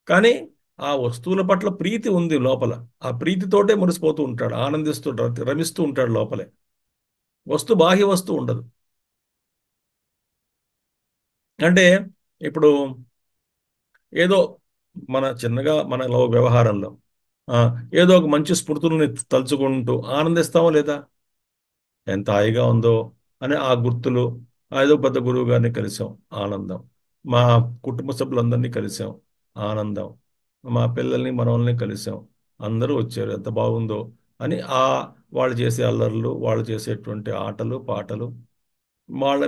కానీ ఆ వస్తువుల పట్ల ప్రీతి ఉంది లోపల. ఆ ప్రీతితోటే మురిసిపోతూ ఉంటాడు, ఆనందిస్తూ రమిస్తూ ఉంటాడు లోపలే. బాహ్య వస్తువు ఉండదు. అంటే ఇప్పుడు ఏదో మన చిన్నగా మన వ్యవహారంలో ఆ, ఏదో ఒక మంచి స్మృతుల్ని తలుచుకుంటూ ఆనందిస్తామో లేదా? ఎంత హాయిగా ఉందో అని ఆ గుర్తులు. ఏదో పెద్ద గురువు గారిని కలిసాం, ఆనందం. మా కుటుంబ సభ్యులందరినీ కలిసాం, ఆనందం. మా పిల్లల్ని మనవల్ని కలిసాం, అందరూ వచ్చారు, ఎంత బాగుందో అని వాళ్ళు చేసే అల్లర్లు, వాళ్ళు చేసేటువంటి ఆటలు పాటలు,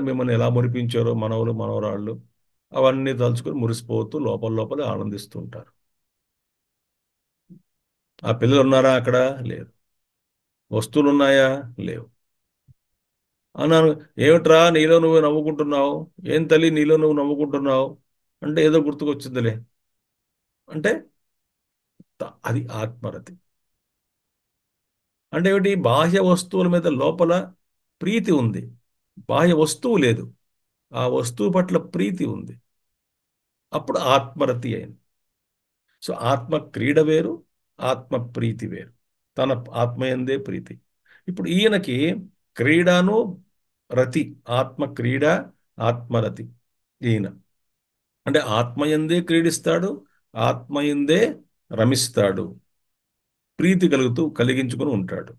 మిమ్మల్ని ఎలా మురిపించారో మనవలు మనవరాళ్ళు, అవన్నీ తలుచుకొని మురిసిపోతూ లోపల లోపల ఆనందిస్తూ ఉంటారు. ఆ పిల్లలు ఉన్నారా అక్కడ? లేరు. వస్తువులు ఉన్నాయా? లేవు. అన్నాను. ఏమిట్రా నీలో నువ్వు నవ్వుకుంటున్నావు? ఏం తల్లి నీలో నువ్వు నవ్వుకుంటున్నావు అంటే ఏదో గుర్తుకొచ్చిందిలే అంటే అది ఆత్మరతి. అంటే ఏమిటి? బాహ్య వస్తువుల మీద లోపల ప్రీతి ఉంది, బాహ్య వస్తువు లేదు, ఆ వస్తువు పట్ల ప్రీతి ఉంది, అప్పుడు ఆత్మరతి అయింది. సో ఆత్మ క్రీడ వేరు, ఆత్మ ప్రీతి వేరు. తన ఆత్మయందే ప్రీతి. ఇప్పుడు ఈయనకి క్రీడను రతి, ఆత్మ క్రీడ ఆత్మరతి. ఈయన అంటే ఆత్మయందే క్రీడిస్తాడు, ఆత్మయందే రమిస్తాడు, ప్రీతి కలిగించుకుని ఉంటాడు.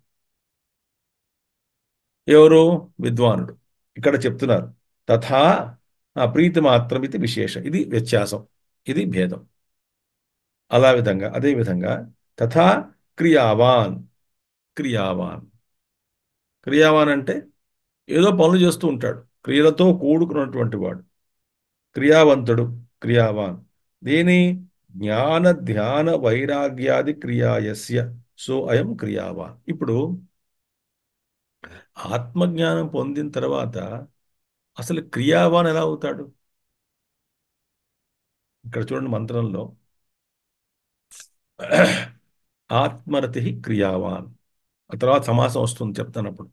ఎవరు? విద్వానుడు. ఇక్కడ చెప్తున్నారు తథా ఆ ప్రీతి మాత్రం ఇది విశేష. ఇది వ్యత్యాసం, ఇది భేదం. అదే విధంగా తథా క్రియావాన్. క్రియావాన్ క్రియావాన్ అంటే ఏదో పనులు చేస్తూ ఉంటాడు, క్రియలతో కూడుకున్నటువంటి వాడు క్రియావంతుడు. క్రియావాన్ దేని? జ్ఞాన ధ్యాన వైరాగ్యాది క్రియాయస్య సో అయం క్రియావాన్. ఇప్పుడు ఆత్మజ్ఞానం పొందిన తర్వాత అసలు క్రియావాన్ ఎలా అవుతాడు? ఇక్కడ చూడండి మంత్రంలో ఆత్మరతి క్రియావాన్, ఆ తర్వాత సమాసం వస్తుంది చెప్తాను అప్పుడు.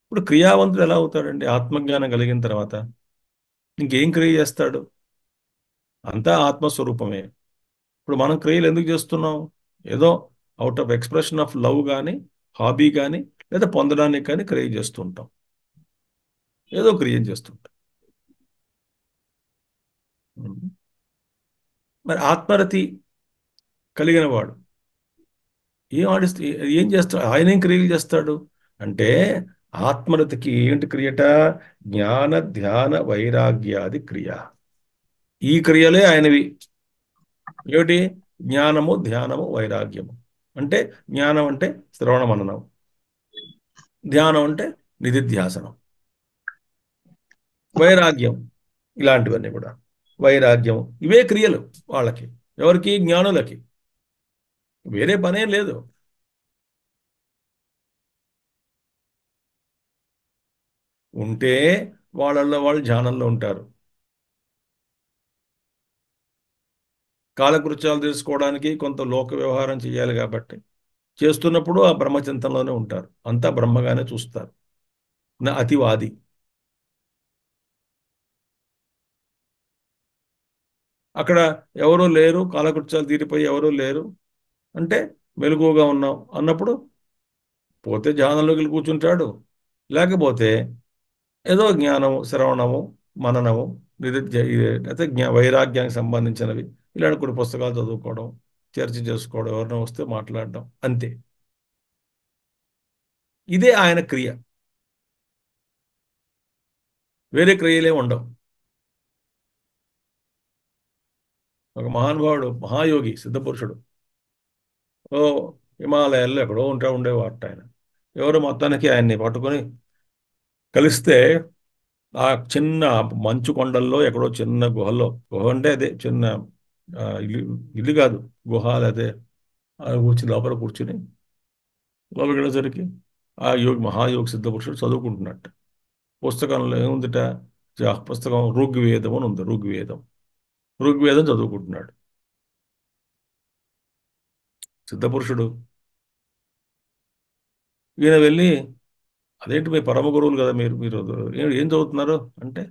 ఇప్పుడు క్రియావంతుడు ఎలా అవుతాడండి ఆత్మజ్ఞానం కలిగిన తర్వాత? ఇంకేం క్రియ చేస్తాడు? అంతా ఆత్మస్వరూపమే. ఇప్పుడు మనం క్రియలు ఎందుకు చేస్తున్నాం? ఏదో out of expression of love కానీ, హాబీ కానీ, లేదా పొందడానికి కానీ క్రియ చేస్తుంటాం. ఏదో క్రియ చేస్తుంటాం. ఉం. మరి ఆత్మరతి కలిగిన వాడు ఏం ఆడిస్తూ ఏం చేస్తాడు? ఆయన ఏం క్రియలు చేస్తాడు అంటే, ఆత్మరతికి ఏంటి క్రియట? జ్ఞాన ధ్యాన వైరాగ్యాది క్రియ. ఈ క్రియలే ఆయనవి. ఏమిటి? జ్ఞానము, ధ్యానము, వైరాగ్యము. అంటే జ్ఞానం అంటే శ్రవణ మననం, ధ్యానం అంటే నిధిధ్యాసనం, వైరాగ్యం ఇలాంటివన్నీ కూడా. వైరాగ్యం ఇవే క్రియలు వాళ్ళకి. ఎవరికి? జ్ఞానులకి. వేరే పనేం లేదు. ఉంటే వాళ్ళల్లో వాళ్ళు ధ్యానంలో ఉంటారు. కాలకృత్యాలు తెలుసుకోవడానికి కొంత లోక వ్యవహారం చేయాలి కాబట్టి చేస్తున్నప్పుడు ఆ బ్రహ్మచింతనలోనే ఉంటారు. అంతా బ్రహ్మగానే చూస్తారు. నా అతివాది. అక్కడ ఎవరూ లేరు, కాలకృత్యాలు తీరిపోయి ఎవరూ లేరు అంటే మెలకువగా ఉన్నాం అన్నప్పుడు పోతే ధ్యానంలోకి వెళ్ళి కూర్చుంటాడు. లేకపోతే ఏదో జ్ఞానము, శ్రవణము, మననము, అయితే వైరాగ్యానికి సంబంధించినవి ఇలాంటి కొన్ని పుస్తకాలు చదువుకోవడం, చర్చ చేసుకోవడం, ఎవరైనా వస్తే మాట్లాడడం, అంతే. ఇదే ఆయన క్రియ. వేరే క్రియలే ఉండవు. ఒక మహానుభావుడు, మహాయోగి, సిద్ధపురుషుడు ఓ హిమాలయాల్లో ఎక్కడో ఉండేవారట ఆయన. ఎవరు మొత్తానికి ఆయన్ని పట్టుకొని కలిస్తే ఆ చిన్న మంచు కొండల్లో ఎక్కడో చిన్న గుహలో, గుహ అంటే అదే చిన్న ఇల్లు, ఇల్లు కాదు గుహ, అదే కూర్చుని లోపల కూర్చుని లోపలికి వెళ్ళేసరికి ఆ యోగి, మహాయోగి సిద్ధపురుషుడు చదువుకుంటున్నట్ట. పుస్తకంలో ఏముందిట? ఆ పుస్తకం ఋగ్వేదం అని ఉంది. ఋగ్వేదం. ఋగ్వేదం చదువుకుంటున్నాడు సిద్ధపురుషుడు. ఈయన వెళ్ళి, అదేంటి మీ పరమ గురువులు కదా మీరు మీరు ఏం చదువుతున్నారు అంటే,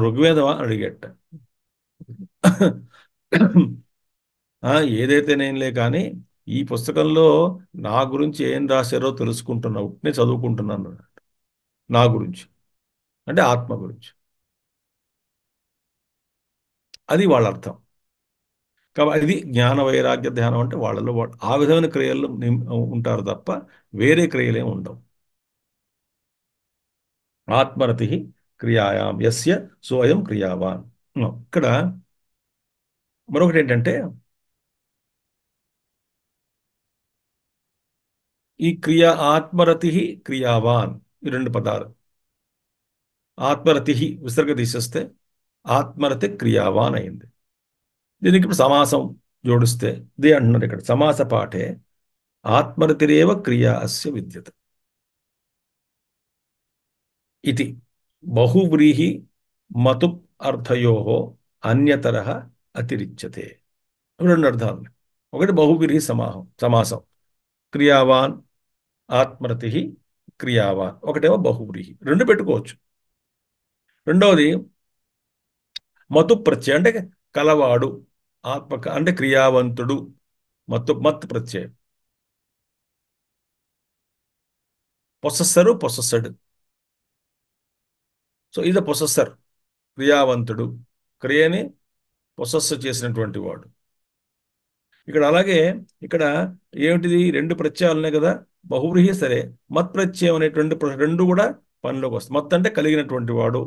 ఋగ్వేదమా అని అడిగట. ఆ, ఏదైతేనేంలే కానీ ఈ పుస్తకంలో నా గురించి ఏం రాశారో తెలుసుకుంటున్నావు, నేను చదువుకుంటున్నాను. నా గురించి అంటే ఆత్మ గురించి. అది వాళ్ళ అర్థం. కాబట్టి ఇది జ్ఞాన వైరాగ్య ధ్యానం అంటే వాళ్ళలో ఆ విధమైన క్రియలు ఉంటారు తప్ప వేరే క్రియలే ఉండవు. ఆత్మరతి క్రియాయాం యస్య సోయం క్రియావాన్. ఇక్కడ మరొకటి ఏంటంటే, ఈ క్రియ ఆత్మరతి క్రియావాన్, ఈ రెండు పదాలు. ఆత్మరతి విసర్గ తీసేస్తే ఆత్మరతి క్రియావాన్ అయింది. దీనికి ఇప్పుడు సమాసం జోడిస్తే ఇదే అంటున్నారు ఇక్కడ. సమాస పాఠే ఆత్మరతిరేవ క్రియా అస్య విద్యతే ఇది బహువ్రీహి మతు అర్థయో అన్యతర అతిరిచ్యతే. రెండు అర్థాలు. ఒకటి బహువ్రీహి సమాసం, క్రియావాన్ ఆత్మరతి క్రియావాన్. ఒకటేమో బహువ్రీహి, రెండు పెట్టుకోవచ్చు. రెండవది మతు ప్రత్యయం అంటే కలవాడు, ఆత్మ అంటే క్రియావంతుడు. మత్ ప్రత్యయం. పొసెస్సరు, పొసెస్సడ్. సో ఇది పొసెస్సర్, క్రియావంతుడు, క్రియని పొసెస్ చేసినటువంటి వాడు. ఇక్కడ అలాగే ఇక్కడ ఏమిటిది? రెండు ప్రత్యయాలు ఉన్నాయి కదా. బహువ్రీహి సరే, మత్ ప్రత్యయం అనేటువంటి రెండు కూడా పనిలోకి వస్తాయి. మత్ అంటే కలిగినటువంటి వాడు,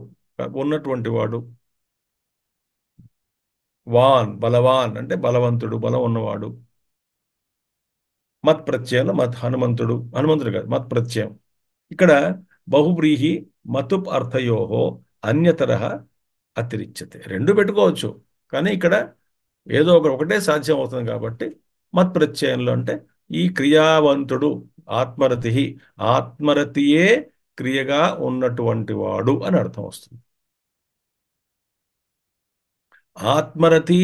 ఉన్నటువంటి వాడు. వాన్ బలవాన్ అంటే బలవంతుడు, బలం ఉన్నవాడు. మత్ ప్రత్యయంలో హనుమంతుడు కాదు, మత్ ప్రత్యయం. ఇక్కడ బహువ్రీహి మతు అర్థయోహో అన్యతర అతిరిచ్యతే. రెండు పెట్టుకోవచ్చు, కానీ ఇక్కడ ఏదో ఒకటే సాధ్యం అవుతుంది కాబట్టి మత్ ప్రత్యయంలో అంటే ఈ క్రియావంతుడు ఆత్మరతి, ఆత్మరతియే క్రియగా ఉన్నటువంటి వాడు అని అర్థం వస్తుంది. ఆత్మరతి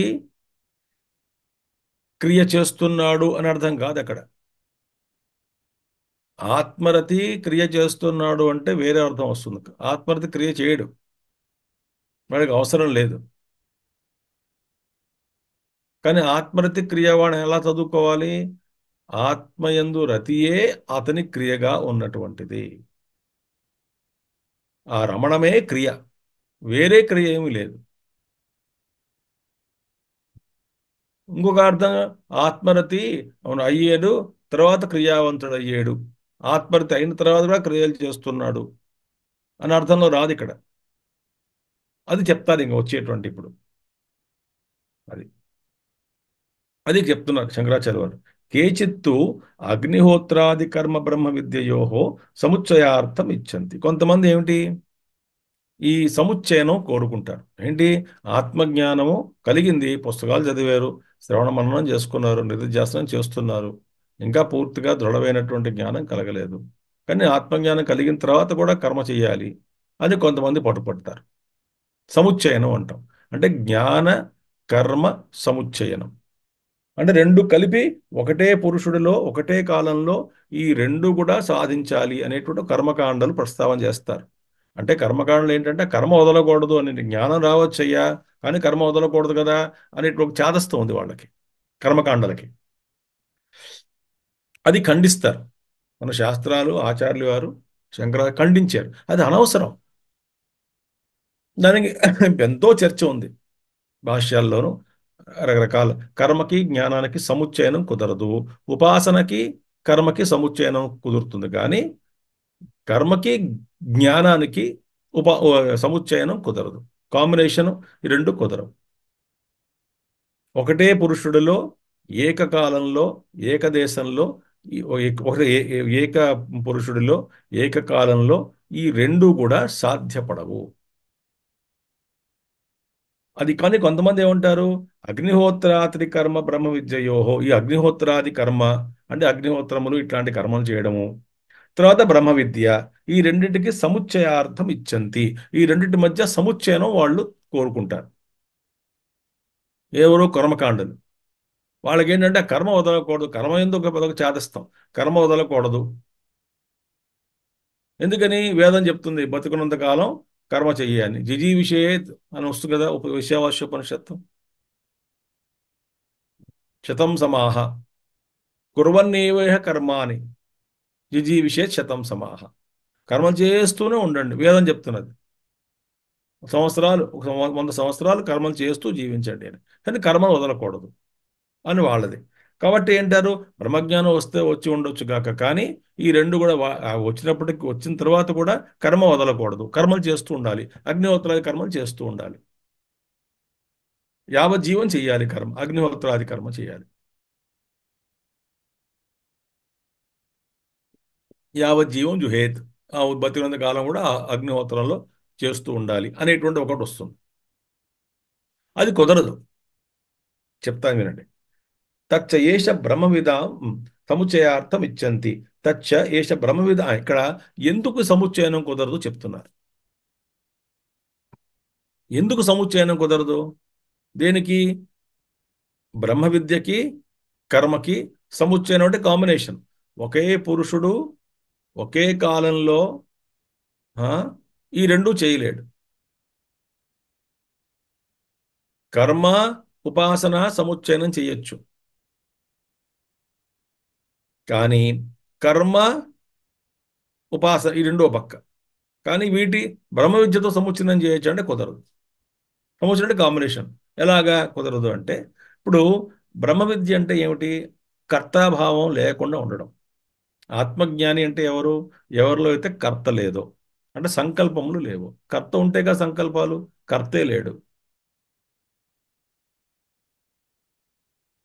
క్రియ చేస్తున్నాడు అని అర్థం కాదు అక్కడ. ఆత్మరతి క్రియ చేస్తున్నాడు అంటే వేరే అర్థం వస్తుంది. ఆత్మరతి క్రియ చేయడు. వాడికి అవసరం లేదు. కానీ ఆత్మరతి క్రియవాడు ఎలా చదువుకోవాలి? ఆత్మయందు రతియే అతని క్రియగా ఉన్నటువంటిది. ఆ రమణమే క్రియ, వేరే క్రియ ఏమీ లేదు. ఇంకొక అర్థం, ఆత్మరతి అవును అయ్యాడు, తర్వాత క్రియావంతుడు అయ్యాడు, ఆత్మరతి అయిన తర్వాత కూడా క్రియలు చేస్తున్నాడు అని అర్థంలో రాదు ఇక్కడ. అది చెప్తారు ఇంక వచ్చేటువంటి ఇప్పుడు. అది అది చెప్తున్నారు శంకరాచార్య వారు. కేచిత్తు అగ్నిహోత్రాది కర్మ బ్రహ్మ విద్యయోహో సముచ్చయార్థం ఇచ్చంతి. కొంతమంది ఏమిటి, ఈ సముచ్చయనం కోరుకుంటారు. ఏంటి? ఆత్మజ్ఞానము కలిగింది, పుస్తకాలు చదివారు, శ్రవణ మననం చేసుకున్నారు, నిధిధ్యాసనం చేస్తున్నారు, ఇంకా పూర్తిగా దృఢమైనటువంటి జ్ఞానం కలగలేదు. కానీ ఆత్మజ్ఞానం కలిగిన తర్వాత కూడా కర్మ చేయాలి అని కొంతమంది పట్టుపడతారు. సముచ్చయనం అంటాం. అంటే జ్ఞాన కర్మ సముచ్చయనం. అంటే రెండు కలిపి ఒకటే పురుషుడిలో ఒకటే కాలంలో ఈ రెండు కూడా సాధించాలి అనేటువంటి కర్మకాండలు ప్రస్తావన చేస్తారు. అంటే కర్మకాండలు ఏంటంటే కర్మ వదలకూడదు అని, జ్ఞానం రావచ్చయ్యా కానీ కర్మ వదలకూడదు కదా అనేటువంటి ఒక చాదస్తం ఉంది వాళ్ళకి, కర్మకాండలకి. అది ఖండిస్తారు మన శాస్త్రాలు, ఆచార్యులు వారు, శంకర ఖండించారు. అది అనవసరం. దానికి ఎంతో చర్చ ఉంది భాష్యాల్లోనూ. రకరకాల కర్మకి జ్ఞానానికి సముచ్చయనం కుదరదు, ఉపాసనకి కర్మకి సముచ్చయనం కుదురుతుంది, కానీ కర్మకి జ్ఞానానికి సముచ్చయనం కుదరదు. కాంబినేషన్ ఈ రెండు కుదరవు. ఒకటే పురుషుడిలో ఏకకాలంలో ఏకదేశంలో ఏక పురుషుడిలో ఏకకాలంలో ఈ రెండు కూడా సాధ్యపడవు. అది కానీ కొంతమంది ఏమంటారు, అగ్నిహోత్రాది కర్మ బ్రహ్మ విద్యయోహో, ఈ అగ్నిహోత్రాది కర్మ అంటే అగ్నిహోత్రములు ఇట్లాంటి కర్మలు చేయడము, తర్వాత బ్రహ్మ విద్య, ఈ రెండింటికి సముచ్చయార్థం ఇచ్చంతి. ఈ రెండింటి మధ్య సముచ్చయనం వాళ్ళు కోరుకుంటారు. ఎవరో కర్మకాండలు. వాళ్ళకి ఏంటంటే కర్మ వదలకూడదు, కర్మ ఎందుకు పదకు చేదస్తాం, కర్మ వదలకూడదు. ఎందుకని? వేదం చెప్తుంది బతుకున్నంత కాలం కర్మ చెయ్యాలి. జిజీ విషయేత్ అని వస్తుంది కదా విషయావాస్యోపనిషత్తు. శతం సమాహ కుర్వన్నేవేహ కర్మాని జిజీ విషయేత్ శతం సమాహ. కర్మలు చేస్తూనే ఉండండి, వేదం చెప్తున్నది. సంవత్సరాలు 100 సంవత్సరాలు కర్మలు చేస్తూ జీవించండి అని. కానీ కర్మలు వదలకూడదు అని వాళ్ళది. కాబట్టి ఏంటారు, బ్రహ్మజ్ఞానం వస్తే వచ్చి ఉండొచ్చు గాక, కానీ ఈ రెండు కూడా వచ్చినప్పటికి వచ్చిన తర్వాత కూడా కర్మ వదలకూడదు, కర్మలు చేస్తూ ఉండాలి, అగ్నిహోత్రాది కర్మలు చేస్తూ ఉండాలి, యావజ్జీవం చెయ్యాలి కర్మ, అగ్నిహోత్రాది కర్మ చేయాలి, యావజ్జీవం జుహేత్, ఆ బతికినంత కాలం కూడా ఆ అగ్నిహోత్రంలో చేస్తూ ఉండాలి అనేటువంటి ఒకటి వస్తుంది. అది కుదరదు. చెప్తాను వినండి. తచ్చ ఏష బ్రహ్మవిద సముచ్చయార్థం ఇచ్చంతి. తచ్చ ఏష బ్రహ్మవిద, ఇక్కడ ఎందుకు సముచ్చయనం కుదరదు చెప్తున్నారు. ఎందుకు సముచ్చయనం కుదరదు? దేనికి? బ్రహ్మ విద్యకి కర్మకి సముచ్చయనం అంటే కాంబినేషన్. ఒకే పురుషుడు ఒకే కాలంలో ఆ, ఈ రెండు చేయలేడు. కర్మ ఉపాసన సముచ్చయనం చేయొచ్చు, కానీ కర్మ ఉపాసన ఈ రెండో పక్క. కానీ వీటి బ్రహ్మ విద్యతో సముచ్చయనం చేయొచ్చు అంటే కుదరదు. సముచ్చయం అంటే కాంబినేషన్. ఎలాగా కుదరదు అంటే, ఇప్పుడు బ్రహ్మ విద్య అంటే ఏమిటి? కర్తాభావం లేకుండా ఉండడం. ఆత్మజ్ఞాని అంటే ఎవరు? ఎవరిలో అయితే కర్త లేదో, అంటే సంకల్పములు లేవు. కర్త ఉంటేగా సంకల్పాలు, కర్తే లేడు.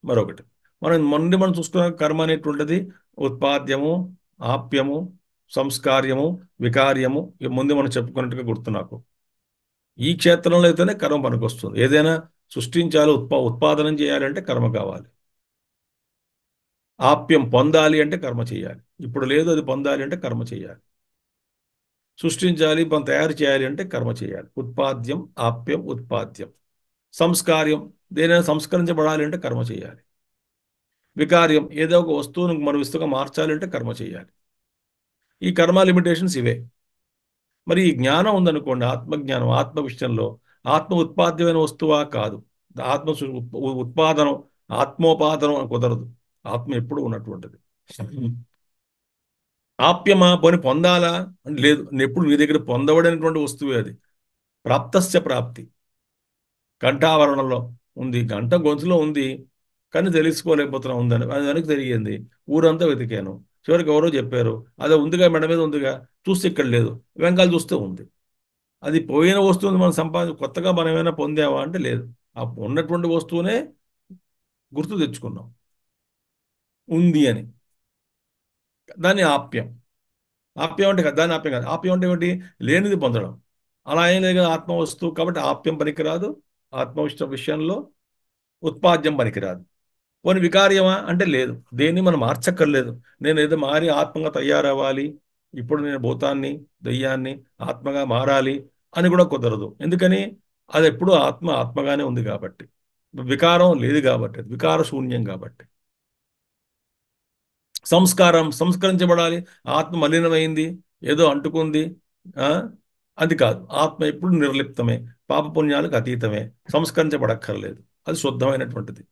మరొకటి, మనం చూసుకున్న కర్మ అనేటువంటిది ఉత్పాద్యము, ఆప్యము, సంస్కార్యము, వికార్యము, ఇవి ముందు మనం చెప్పుకున్నట్టుగా గుర్తు నాకు. ఈ క్షేత్రంలో అయితేనే కర్మ పనికొస్తుంది. ఏదైనా సృష్టించాలి, ఉత్పాదనం చేయాలంటే కర్మ కావాలి. ఆప్యం పొందాలి అంటే కర్మ చేయాలి. ఇప్పుడు లేదు, అది పొందాలి అంటే కర్మ చేయాలి. సృష్టించాలి, మనం తయారు చేయాలి అంటే కర్మ చేయాలి. ఉత్పాద్యం, ఆప్యం, ఉత్పాద్యం. సంస్కార్యం, దేనైనా సంస్కరించబడాలి అంటే కర్మ చేయాలి. వికార్యం, ఏదో ఒక వస్తువును మనం వస్తువుగా మార్చాలి అంటే కర్మ చేయాలి. ఈ కర్మ లిమిటేషన్స్ ఇవే. మరి ఈ జ్ఞానం ఉందనుకోండి, ఆత్మజ్ఞానం, ఆత్మ విషయంలో ఆత్మ ఉత్పాద్యమైన వస్తువా? కాదు. ఆత్మ ఉత్పాదనం, ఆత్మోపాదనం అని కుదరదు. ఆత్మ ఎప్పుడు ఉన్నటువంటిది. ఆప్యమా? పోని పొందాలా అంటే లేదు. ఎప్పుడు నీ దగ్గర పొందబడినటువంటి వస్తువే అది. ప్రాప్తస్య ప్రాప్తి. కంఠావరణంలో ఉంది, గంట గొంతులో ఉంది, కానీ తెలుసుకోలేకపోతున్నా ఉందని అది వెనక్కి తిరిగింది. ఊరంతా వెతికాను, చివరికి ఎవరో చెప్పారు అదే ఉందిగా, మెడ మీద ఉందిగా, చూస్తే ఇక్కడ లేదు, వెనకాల చూస్తే ఉంది. అది పోయిన వస్తువుని మనం కొత్తగా మనం ఏమైనా పొందావా అంటే లేదు. ఆ ఉన్నటువంటి వస్తువునే గుర్తు తెచ్చుకున్నాం ఉంది అని. దాన్ని ఆప్యం. ఆప్యం అంటే కదా, దాన్ని ఆప్యం కాదు. ఆప్యం అంటే ఏమిటి? లేనిది పొందడం. అలా ఏం లేదు కదా ఆత్మ వస్తువు, కాబట్టి ఆప్యం పనికిరాదు. విషయంలో ఉత్పాద్యం పనికిరాదు. పోనీ వికార్యమా అంటే లేదు. దేన్ని మనం మార్చక్కర్లేదు. నేను ఏదో మారి ఆత్మగా తయారవ్వాలి, ఇప్పుడు నేను భూతాన్ని, దెయ్యాన్ని ఆత్మగా మారాలి అని కూడా కుదరదు. ఎందుకని? అది ఎప్పుడూ ఆత్మగానే ఉంది కాబట్టి. వికారం లేదు కాబట్టి, వికార శూన్యం కాబట్టి. సంస్కరించబడాలి. ఆత్మ మలినమైంది, ఏదో అంటుకుంది, ఆ అది కాదు. ఆత్మ ఎప్పుడు నిర్లిప్తమే, పాపపుణ్యాలకు అతీతమే, సంస్కరించబడక్కర్లేదు. అది శుద్ధమైనటువంటిది.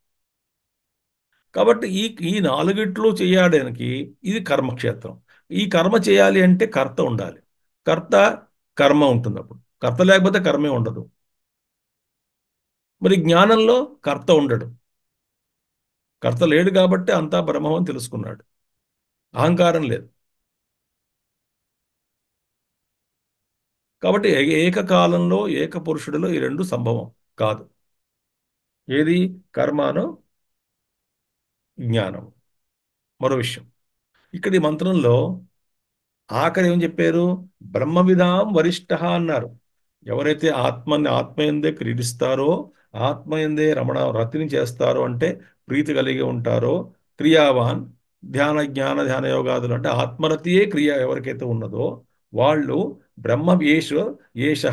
కాబట్టి ఈ ఈ నాలుగిట్లు చేయడానికి ఇది కర్మక్షేత్రం. ఈ కర్మ చేయాలి అంటే కర్త ఉండాలి. కర్త, కర్మ ఉంటుంది. అప్పుడు కర్త లేకపోతే కర్మే ఉండదు. మరి జ్ఞానంలో కర్త ఉండడు. కర్త లేడు కాబట్టి అంతా బ్రహ్మం అని తెలుసుకున్నాడు. అహంకారం లేదు. కాబట్టి ఏకకాలంలో ఏకపురుషుడిలో ఈ రెండు సంభవం కాదు. ఏది? కర్మను, జ్ఞానం. మరో విషయం, ఇక్కడ ఈ మంత్రంలో ఆఖరి ఏం చెప్పారు? బ్రహ్మవిదాం వరిష్ఠ అన్నారు. ఎవరైతే ఆత్మయందే క్రీడిస్తారో, ఆత్మయందే రతిని చేస్తారో, అంటే ప్రీతి కలిగి ఉంటారో, క్రియావాన్, ధ్యాన యోగాదులు అంటే ఆత్మరతియే క్రియ ఎవరికైతే ఉన్నదో వాళ్ళు ఏష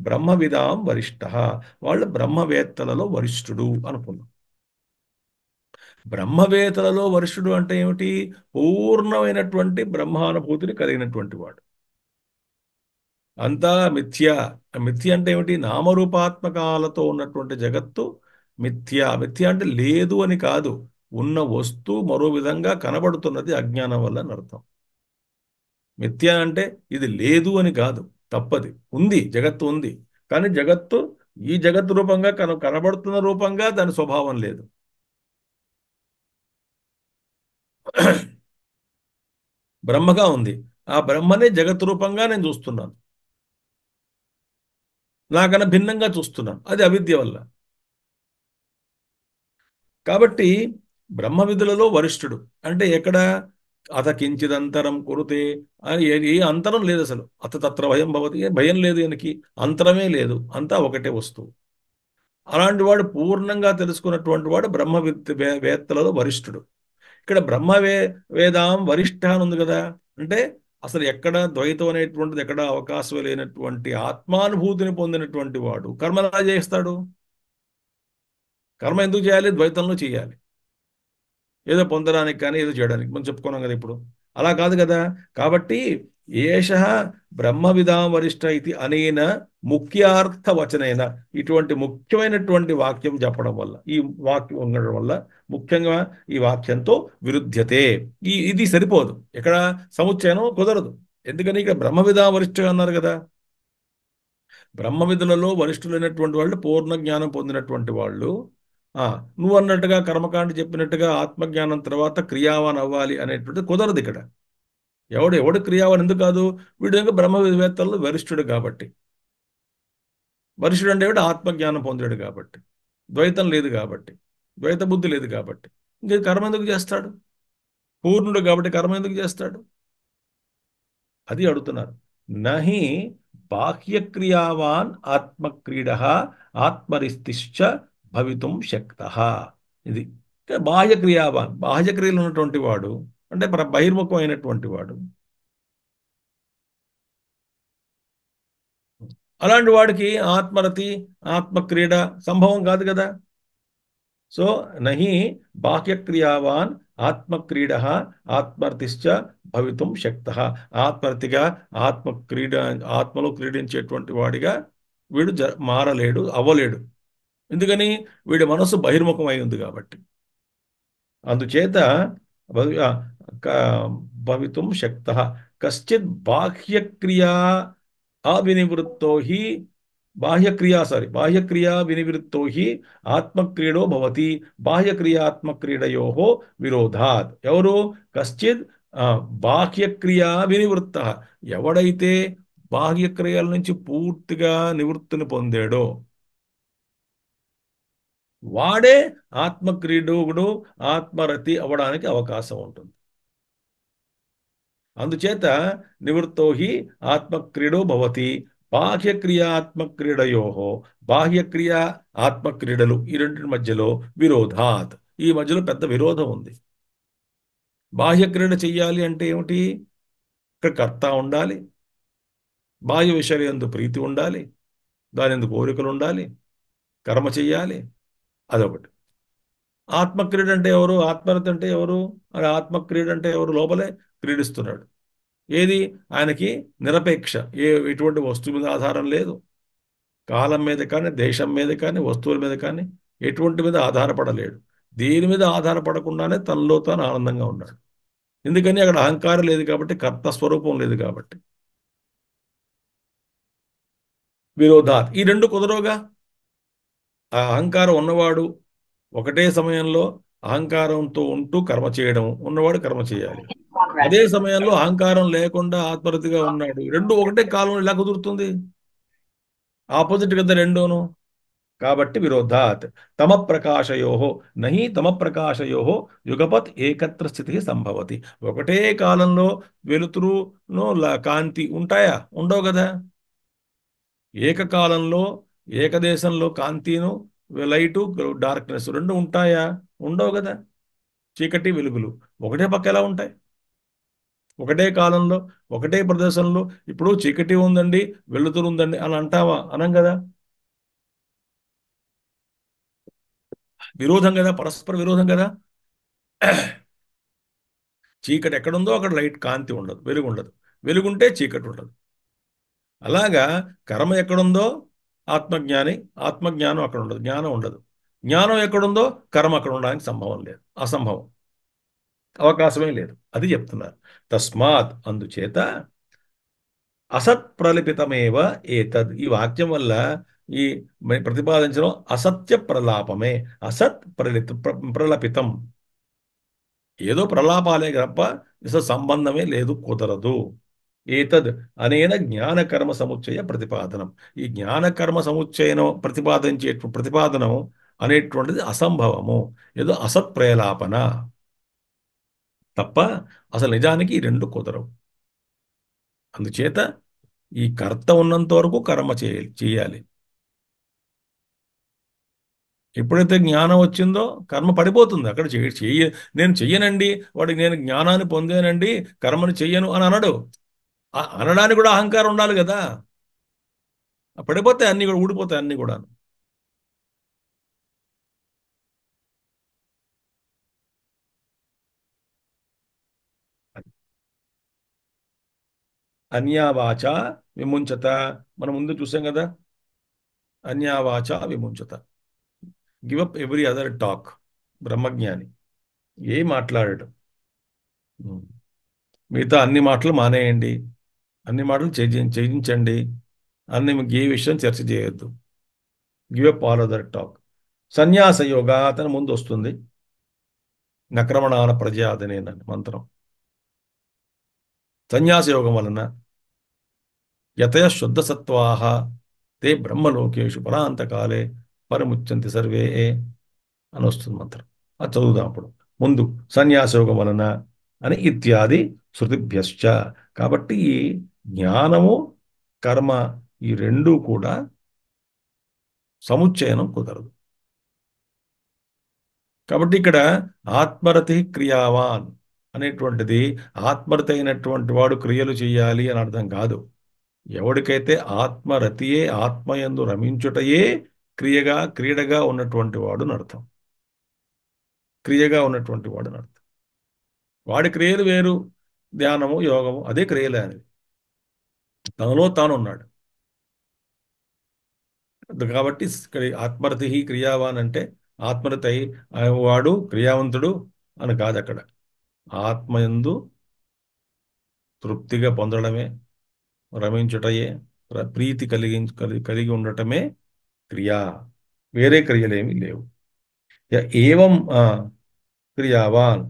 బ్రహ్మవిదాం వరిష్ఠ, వాళ్ళు బ్రహ్మవేత్తలలో వరిష్ఠుడు అనుకున్నాం. బ్రహ్మవేత్తలలో వరిష్ఠుడు అంటే ఏమిటి? పూర్ణమైనటువంటి బ్రహ్మానుభూతిని కలిగినటువంటి వాడు. అంతా మిథ్య. మిథ్య అంటే ఏమిటి? నామరూపాత్మకాలతో ఉన్నటువంటి జగత్తు మిథ్య. మిథ్య అంటే లేదు అని కాదు, ఉన్న వస్తువు మరో విధంగా కనబడుతున్నది అజ్ఞానం వల్ల అని అర్థం. మిథ్య అంటే ఇది లేదు అని కాదు, తప్పది. ఉంది, జగత్తు ఉంది, కానీ జగత్తు ఈ జగత్తు రూపంగా కనబడుతున్న రూపంగా దాని స్వభావం లేదు. బ్రహ్మగా ఉంది, ఆ బ్రహ్మనే జగత్ రూపంగా నేను చూస్తున్నాను, నాకన్నా భిన్నంగా చూస్తున్నాను. అది అవిద్య వల్ల. కాబట్టి బ్రహ్మ విధులలో వరిష్ఠుడు అంటే ఎక్కడ? అత కించిదంతరం కురుతే అని ఏ అంతరం లేదు అసలు. అత తత్ర భయం భవతి, ఏ భయం లేదు ఈయనకి, అంతరమే లేదు, అంతా ఒకటే వస్తువు. అలాంటి వాడు పూర్ణంగా తెలుసుకున్నటువంటి వాడు వేత్తలలో వరిష్ఠుడు. ఇక్కడ వేదాం వరిష్ఠ అని ఉంది కదా, అంటే అసలు ఎక్కడ ద్వైతం అనేటువంటిది ఎక్కడ అవకాశం లేనటువంటి ఆత్మానుభూతిని పొందినటువంటి వాడు కర్మ ఎలా చేస్తాడు? కర్మ ఎందుకు చేయాలి? ద్వైతంలో చేయాలి, ఏదో పొందడానికి కానీ ఏదో చేయడానికి. మనం చెప్పుకున్నాం కదా ఇప్పుడు. అలా కాదు కదా. కాబట్టి ఏష బ్రహ్మవిదాం వరిష్ఠ ఇది అనేన ముఖ్యార్థ వచనైన, ఇటువంటి ముఖ్యమైనటువంటి వాక్యం చెప్పడం వల్ల, ఈ వాక్యం ఉండడం వల్ల, ముఖ్యంగా ఈ వాక్యంతో విరుద్ధ్యతే. ఇది సరిపోదు. ఇక్కడ సముచ్చయనం కుదరదు. ఎందుకని ఇక్కడ బ్రహ్మవిదాం వరిష్ఠ అన్నారు కదా. బ్రహ్మవిధులలో వరిష్ఠులైనటువంటి వాళ్ళు, పూర్ణ జ్ఞానం పొందినటువంటి వాళ్ళు, నువ్వు అన్నట్టుగా కర్మకాండ చెప్పినట్టుగా ఆత్మజ్ఞానం తర్వాత క్రియావాన్ అవ్వాలి అనేటువంటిది కుదరదు ఇక్కడ. ఎవడు క్రియావాన్ ఎందుకు కాదు? వీడు ఇంకా బ్రహ్మవేత్తల్లో వరిష్ఠుడు కాబట్టి. వరిష్ఠుడు అంటే ఏమిటి? ఆత్మజ్ఞానం పొందాడు కాబట్టి, ద్వైతం లేదు కాబట్టి, ద్వైత బుద్ధి లేదు కాబట్టి ఇంక కర్మ ఎందుకు చేస్తాడు? పూర్ణుడు కాబట్టి కర్మ ఎందుకు చేస్తాడు? అది అడుగుతున్నారు. నహి బాహ్యక్రియావాన్ ఆత్మక్రీడ ఆత్మరిస్తిశ్చ భవితుం శక్త. ఇది బాహ్యక్రియావాన్, బాహ్యక్రియలు ఉన్నటువంటి వాడు అంటే బహిర్ముఖమైనటువంటి వాడు. అలాంటి వాడికి ఆత్మరతి, ఆత్మక్రీడ సంభవం కాదు కదా. సో నహి బాహ్యక్రియావాన్ ఆత్మక్రీడ ఆత్మరతిశ్చ భవితుం శక్త. ఆత్మరతిగా ఆత్మలో క్రీడించేటువంటి వాడిగా వీడు మారలేడు, అవ్వలేడు. ఎందుకని? వీడి మనస్సు బహిర్ముఖమై ఉంది కాబట్టి. అందుచేత భవి- ఆ, భవితుం శక్త కశ్చిత్ బాహ్యక్రియా అవినివృత్తో హి బాహ్యక్రియా వినివృత్తో హి ఆత్మక్రీడో భవతి బాహ్యక్రియాత్మక్రీడయో విరోధాత్. ఎవరు? కశ్చిత్ ఆ, బాహ్యక్రియా వినివృత్త. ఎవడైతే బాహ్యక్రియల నుంచి పూర్తిగా నివృత్తిని పొందాడో వాడే ఆత్మక్రీడుడు, ఆత్మరతి అవ్వడానికి అవకాశం ఉంటుంది. అందుచేత నివృత్తో హి ఆత్మక్రీడో భవతి బాహ్యక్రియాత్మక్రీడయో బాహ్యక్రియ ఆత్మక్రీడలు ఈ రెండింటి మధ్యలో విరోధాత్. ఈ మధ్యలో పెద్ద విరోధం ఉంది. బాహ్యక్రీడ చెయ్యాలి అంటే ఏమిటి? ఇక్కడ కర్త ఉండాలి, బాహ్య విషయంలో ప్రీతి ఉండాలి, దాని ఎందు కోరికలు ఉండాలి, కర్మ చెయ్యాలి. అదొకటి. ఆత్మక్రీడ అంటే ఎవరు? ఆత్మరతి అంటే ఎవరు? మరి ఆత్మక్రీడ అంటే ఎవరు? లోపలే క్రీడిస్తున్నాడు. ఏది? ఆయనకి నిరపేక్ష, ఎటువంటి వస్తువు మీద ఆధారం లేదు. కాలం మీద కానీ, దేశం మీద కానీ, వస్తువుల మీద కానీ ఎటువంటి మీద ఆధారపడలేడు. దేని మీద ఆధారపడకుండానే తనలో తాను ఆనందంగా ఉన్నాడు. ఎందుకని? అక్కడ అహంకారం లేదు కాబట్టి, కర్త స్వరూపం లేదు కాబట్టి. విరోధాత్. ఈ రెండు కుదరవుగా. ఆ అహంకారం ఉన్నవాడు ఒకటే సమయంలో అహంకారంతో ఉంటూ కర్మ చేయడం, ఉన్నవాడు కర్మ చేయాలి. అదే సమయంలో అహంకారం లేకుండా ఆత్మరతిగా ఉన్నాడు. రెండు ఒకటే కాలంలో ఎలా కుదురుతుంది? ఆపోజిట్ కదా రెండోను. కాబట్టి విరోధాత్. తమ ప్రకాశయో నహి తమ ప్రకాశయో యుగపత్ ఏకత్ర స్థితి సంభవతి. ఒకటే కాలంలో వెలుతురును కాంతి ఉంటాయా? ఉండవు కదా. ఏకకాలంలో ఏకదేశంలో కాంతిను, లైటు, డార్క్నెస్ రెండు ఉంటాయా? ఉండవు కదా. చీకటి వెలుగులు ఒకటే పక్క ఎలా ఉంటాయి? ఒకటే కాలంలో ఒకటే ప్రదేశంలో. ఇప్పుడు చీకటి ఉందండి, వెలుతురు ఉందండి అని అంటావా? అనం కదా. విరోధం కదా, పరస్పర విరోధం కదా. చీకటి ఎక్కడుందో అక్కడ లైట్, కాంతి ఉండదు, వెలుగు ఉండదు. వెలుగుంటే చీకటి ఉండదు. అలాగా కర్మ ఎక్కడుందో ఆత్మజ్ఞాని, ఆత్మజ్ఞానం అక్కడ ఉండదు, జ్ఞానం ఉండదు. జ్ఞానం ఎక్కడుందో కర్మ అక్కడ ఉండడానికి సంభవం లేదు, అసంభవం, అవకాశమే లేదు. అది చెప్తున్నారు. తస్మాత్ అందుచేత అసత్ ప్రలిపితమేవ ఏతద్. ఈ వాక్యం వల్ల ఈ ప్రతిపాదించడం అసత్య ప్రలాపమే. అసత్ ప్రలపితం. ఏదో ప్రలాపాలే తప్ప అసలు సంబంధమే లేదు, కుదరదు. ఏతద్ అనేన జ్ఞానకర్మ సముచ్చయ ప్రతిపాదనం. ఈ జ్ఞానకర్మ సముచ్చయనం ప్రతిపాదనం అనేటువంటిది అసంభవము, ఏదో అసత్ప్రేలాపన తప్ప అసలు నిజానికి ఈ రెండు కుదరవు. అందుచేత ఈ కర్త ఉన్నంత వరకు కర్మ చేయాలి. ఎప్పుడైతే జ్ఞానం వచ్చిందో కర్మ పడిపోతుంది. అక్కడ నేను చెయ్యనండి, వాడికి నేను జ్ఞానాన్ని పొందానండి, కర్మని చెయ్యను అని అనడు. అనడానికి కూడా అహంకారం ఉండాలి కదా. పడిపోతాయి అన్ని కూడా, ఊడిపోతాయి అన్ని కూడా. అన్యావాచ విముంచత. మనం ముందు చూసాం కదా. అన్యావాచ విముంచత. Give up every other talk. బ్రహ్మజ్ఞాని ఏం మాట్లాడాడు? మిగతా అన్ని మాటలు మానేయండి, అన్ని మాటలు చేయించండి, అన్ని మీకు ఏ విషయం చర్చ చేయొద్దు. Give up all other talk. సన్యాస యోగ అతని ముందు వస్తుంది. నక్రమణాన ప్రజాదనే మంత్రం. సన్యాస యోగం వలన యతయ శుద్ధ సత్వాహ తే బ్రహ్మలోకేషు పరాంతకాలే పరిముచ్యంతి సర్వే అని వస్తుంది మంత్రం. అది చదువుదాం అప్పుడు. ముందు సన్యాసయోగం వలన అని ఇత్యాది శృతిభ్యశ్చ. కాబట్టి ఈ జ్ఞానము, కర్మ ఈ రెండూ కూడా సముచ్చయనం కుదరదు. కాబట్టి ఇక్కడ ఆత్మరతి క్రియావాన్ అనేటువంటిది ఆత్మరతి అయినటువంటి వాడు క్రియలు చేయాలి అని అర్థం కాదు. ఎవడికైతే ఆత్మరతియే, ఆత్మయందు రమించుటయే క్రీడగా ఉన్నటువంటి వాడు అని అర్థం. క్రియగా ఉన్నటువంటి వాడు అని అర్థం. వాడి క్రియలు వేరు, ధ్యానము, యోగము అదే క్రియలే అనేది. తనలో తాను ఉన్నాడు. కాబట్టి ఇక్కడ ఆత్మరతి క్రియావాన్ అంటే ఆత్మరతి వాడు క్రియావంతుడు అని కాదు అక్కడ. ఆత్మయందు తృప్తిగా పొందడమే, రమించుటయే, ప్రీతి కలిగి ఉండటమే క్రియా. వేరే క్రియలేమి లేవు. ఏవం క్రియావాన్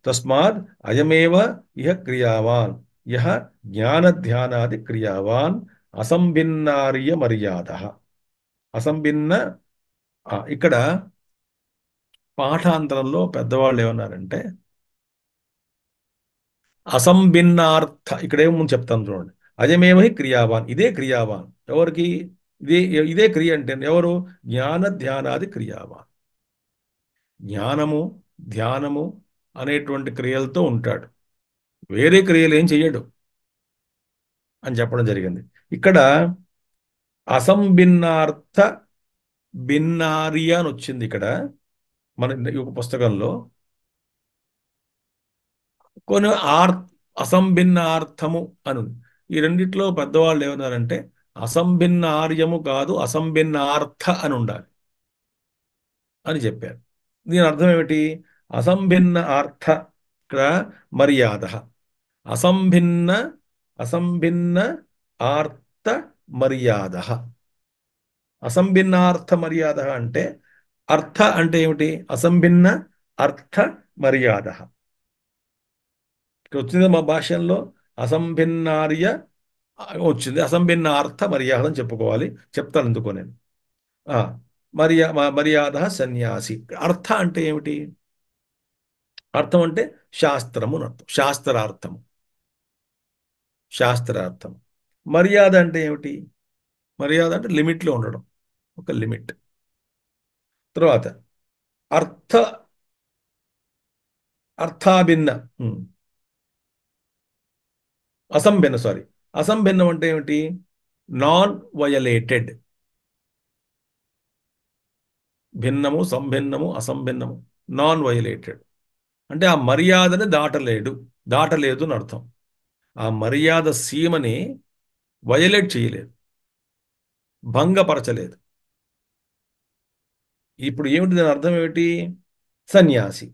తస్మాత్ అయమేవ ఇహ క్రియావాన్ యహ జ్ఞానధ్యానాది క్రియావాన్ అసంభిన్నార్య మర్యాద. అసంభిన్న ఇక్కడ పాఠాంతరంలో పెద్దవాళ్ళు ఏమన్నారంటే అసంభిన్నార్థ, ఇక్కడేమో చెప్తాను చూడండి. అయమేవ హి క్రియావాన్, ఇదే క్రియావాన్. ఎవరికి? ఇదే ఇదే క్రియ అంటే ఎవరు? జ్ఞాన ధ్యానాది క్రియావాన్. జ్ఞానము ధ్యానము అనేటువంటి క్రియలతో ఉంటాడు, వేరే క్రియలు ఏం చెయ్యడు అని చెప్పడం జరిగింది. ఇక్కడ అసంభిన్నార్థ భిన్నార్య అని వచ్చింది. ఇక్కడ మన ఈ ఒక పుస్తకంలో కొన్ని అసంభిన్నార్థము అని ఉంది. ఈ రెండిట్లో పెద్దవాళ్ళు ఏమన్నారంటే అసంభిన్న ఆర్యము కాదు, అసంభిన్నార్థ అని ఉండాలి అని చెప్పారు. దీని అర్థం ఏమిటి? అసంభిన్న అర్థ ఇక్కడ మర్యాద, అసంభిన్న అసంభిన్న ఆర్త మర్యాద. అసంభిన్నార్థ మర్యాద అంటే అర్థ అంటే ఏమిటి? అసంభిన్న అర్థ మర్యాద. ఇక్కడ వచ్చింది మా భాషల్లో అసంభిన్నార్య వచ్చింది, అసంభిన్న అర్థ మర్యాద అని చెప్పుకోవాలి. చెప్తాను ఎందుకో నేను. ఆ, మర్యాద సన్యాసి. అర్థ అంటే ఏమిటి? అర్థం అంటే శాస్త్రము అని అర్థం, శాస్త్రార్థము, శాస్త్రార్థం. మర్యాద అంటే ఏమిటి? మర్యాద అంటే లిమిట్లో ఉండడం, ఒక లిమిట్. తర్వాత అర్థ అర్థాభిన్న అసంభిన్న, సారీ, అసంభిన్నం అంటే ఏమిటి? Non violated. భిన్నము, సంభిన్నము, అసంభిన్నము, నాన్ వయలేటెడ్ అంటే ఆ మర్యాదని దాటలేదు అని అర్థం. ఆ మర్యాద సీమని వయలేట్ చేయలేదు, భంగపరచలేదు. ఇప్పుడు ఏమిటి దాని అర్థం ఏమిటి? సన్యాసి.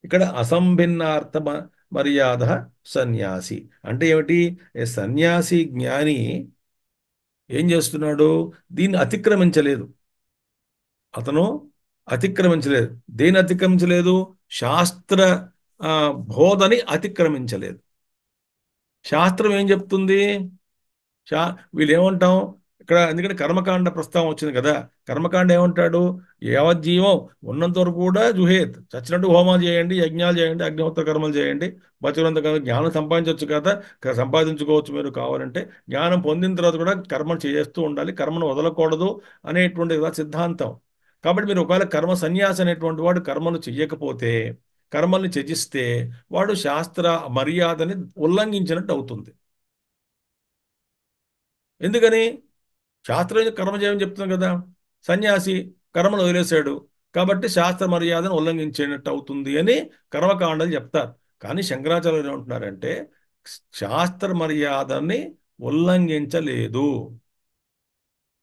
ఇక్కడ అసంభిన్నార్థ మర్యాద సన్యాసి అంటే ఏమిటి? సన్యాసి జ్ఞాని ఏం చేస్తున్నాడు? దీన్ని అతిక్రమించలేదు. అతను అతిక్రమించలేదు. దేని అతిక్రమించలేదు? శాస్త్ర బోధని అతిక్రమించలేదు. శాస్త్రం ఏం చెప్తుంది? శా వీళ్ళు ఏమంటాం ఇక్కడ? ఎందుకంటే కర్మకాండ ప్రస్తావం వచ్చింది కదా. కర్మకాండ ఏమంటాడు? యావజ్జీవం ఉన్నంత వరకు కూడా జుహేత్, చచ్చినట్టు హోమాలు చేయండి, యజ్ఞాలు చేయండి, అగ్నిహోత్ర కర్మలు చేయండి, బతుకున్నంత కాలం జ్ఞానం సంపాదించవచ్చు కదా, సంపాదించుకోవచ్చు మీరు కావాలంటే. జ్ఞానం పొందిన తర్వాత కూడా కర్మలు చేస్తూ ఉండాలి, కర్మను వదలకూడదు అనేటువంటి సిద్ధాంతం. కాబట్టి మీరు ఒకవేళ కర్మ సన్యాసి అనేటువంటి వాడు కర్మలు చెయ్యకపోతే, కర్మల్ని త్యజిస్తే వాడు శాస్త్ర మర్యాదని ఉల్లంఘించినట్టు అవుతుంది. ఎందుకని? శాస్త్రం కర్మ చేయమని చెప్తుంది కదా. సన్యాసి కర్మను వదిలేశాడు కాబట్టి శాస్త్ర మర్యాదను ఉల్లంఘించేటట్టు అవుతుంది అని కర్మకాండలు చెప్తారు. కానీ శంకరాచార్యులు ఏమంటున్నారంటే శాస్త్ర మర్యాదని ఉల్లంఘించలేదు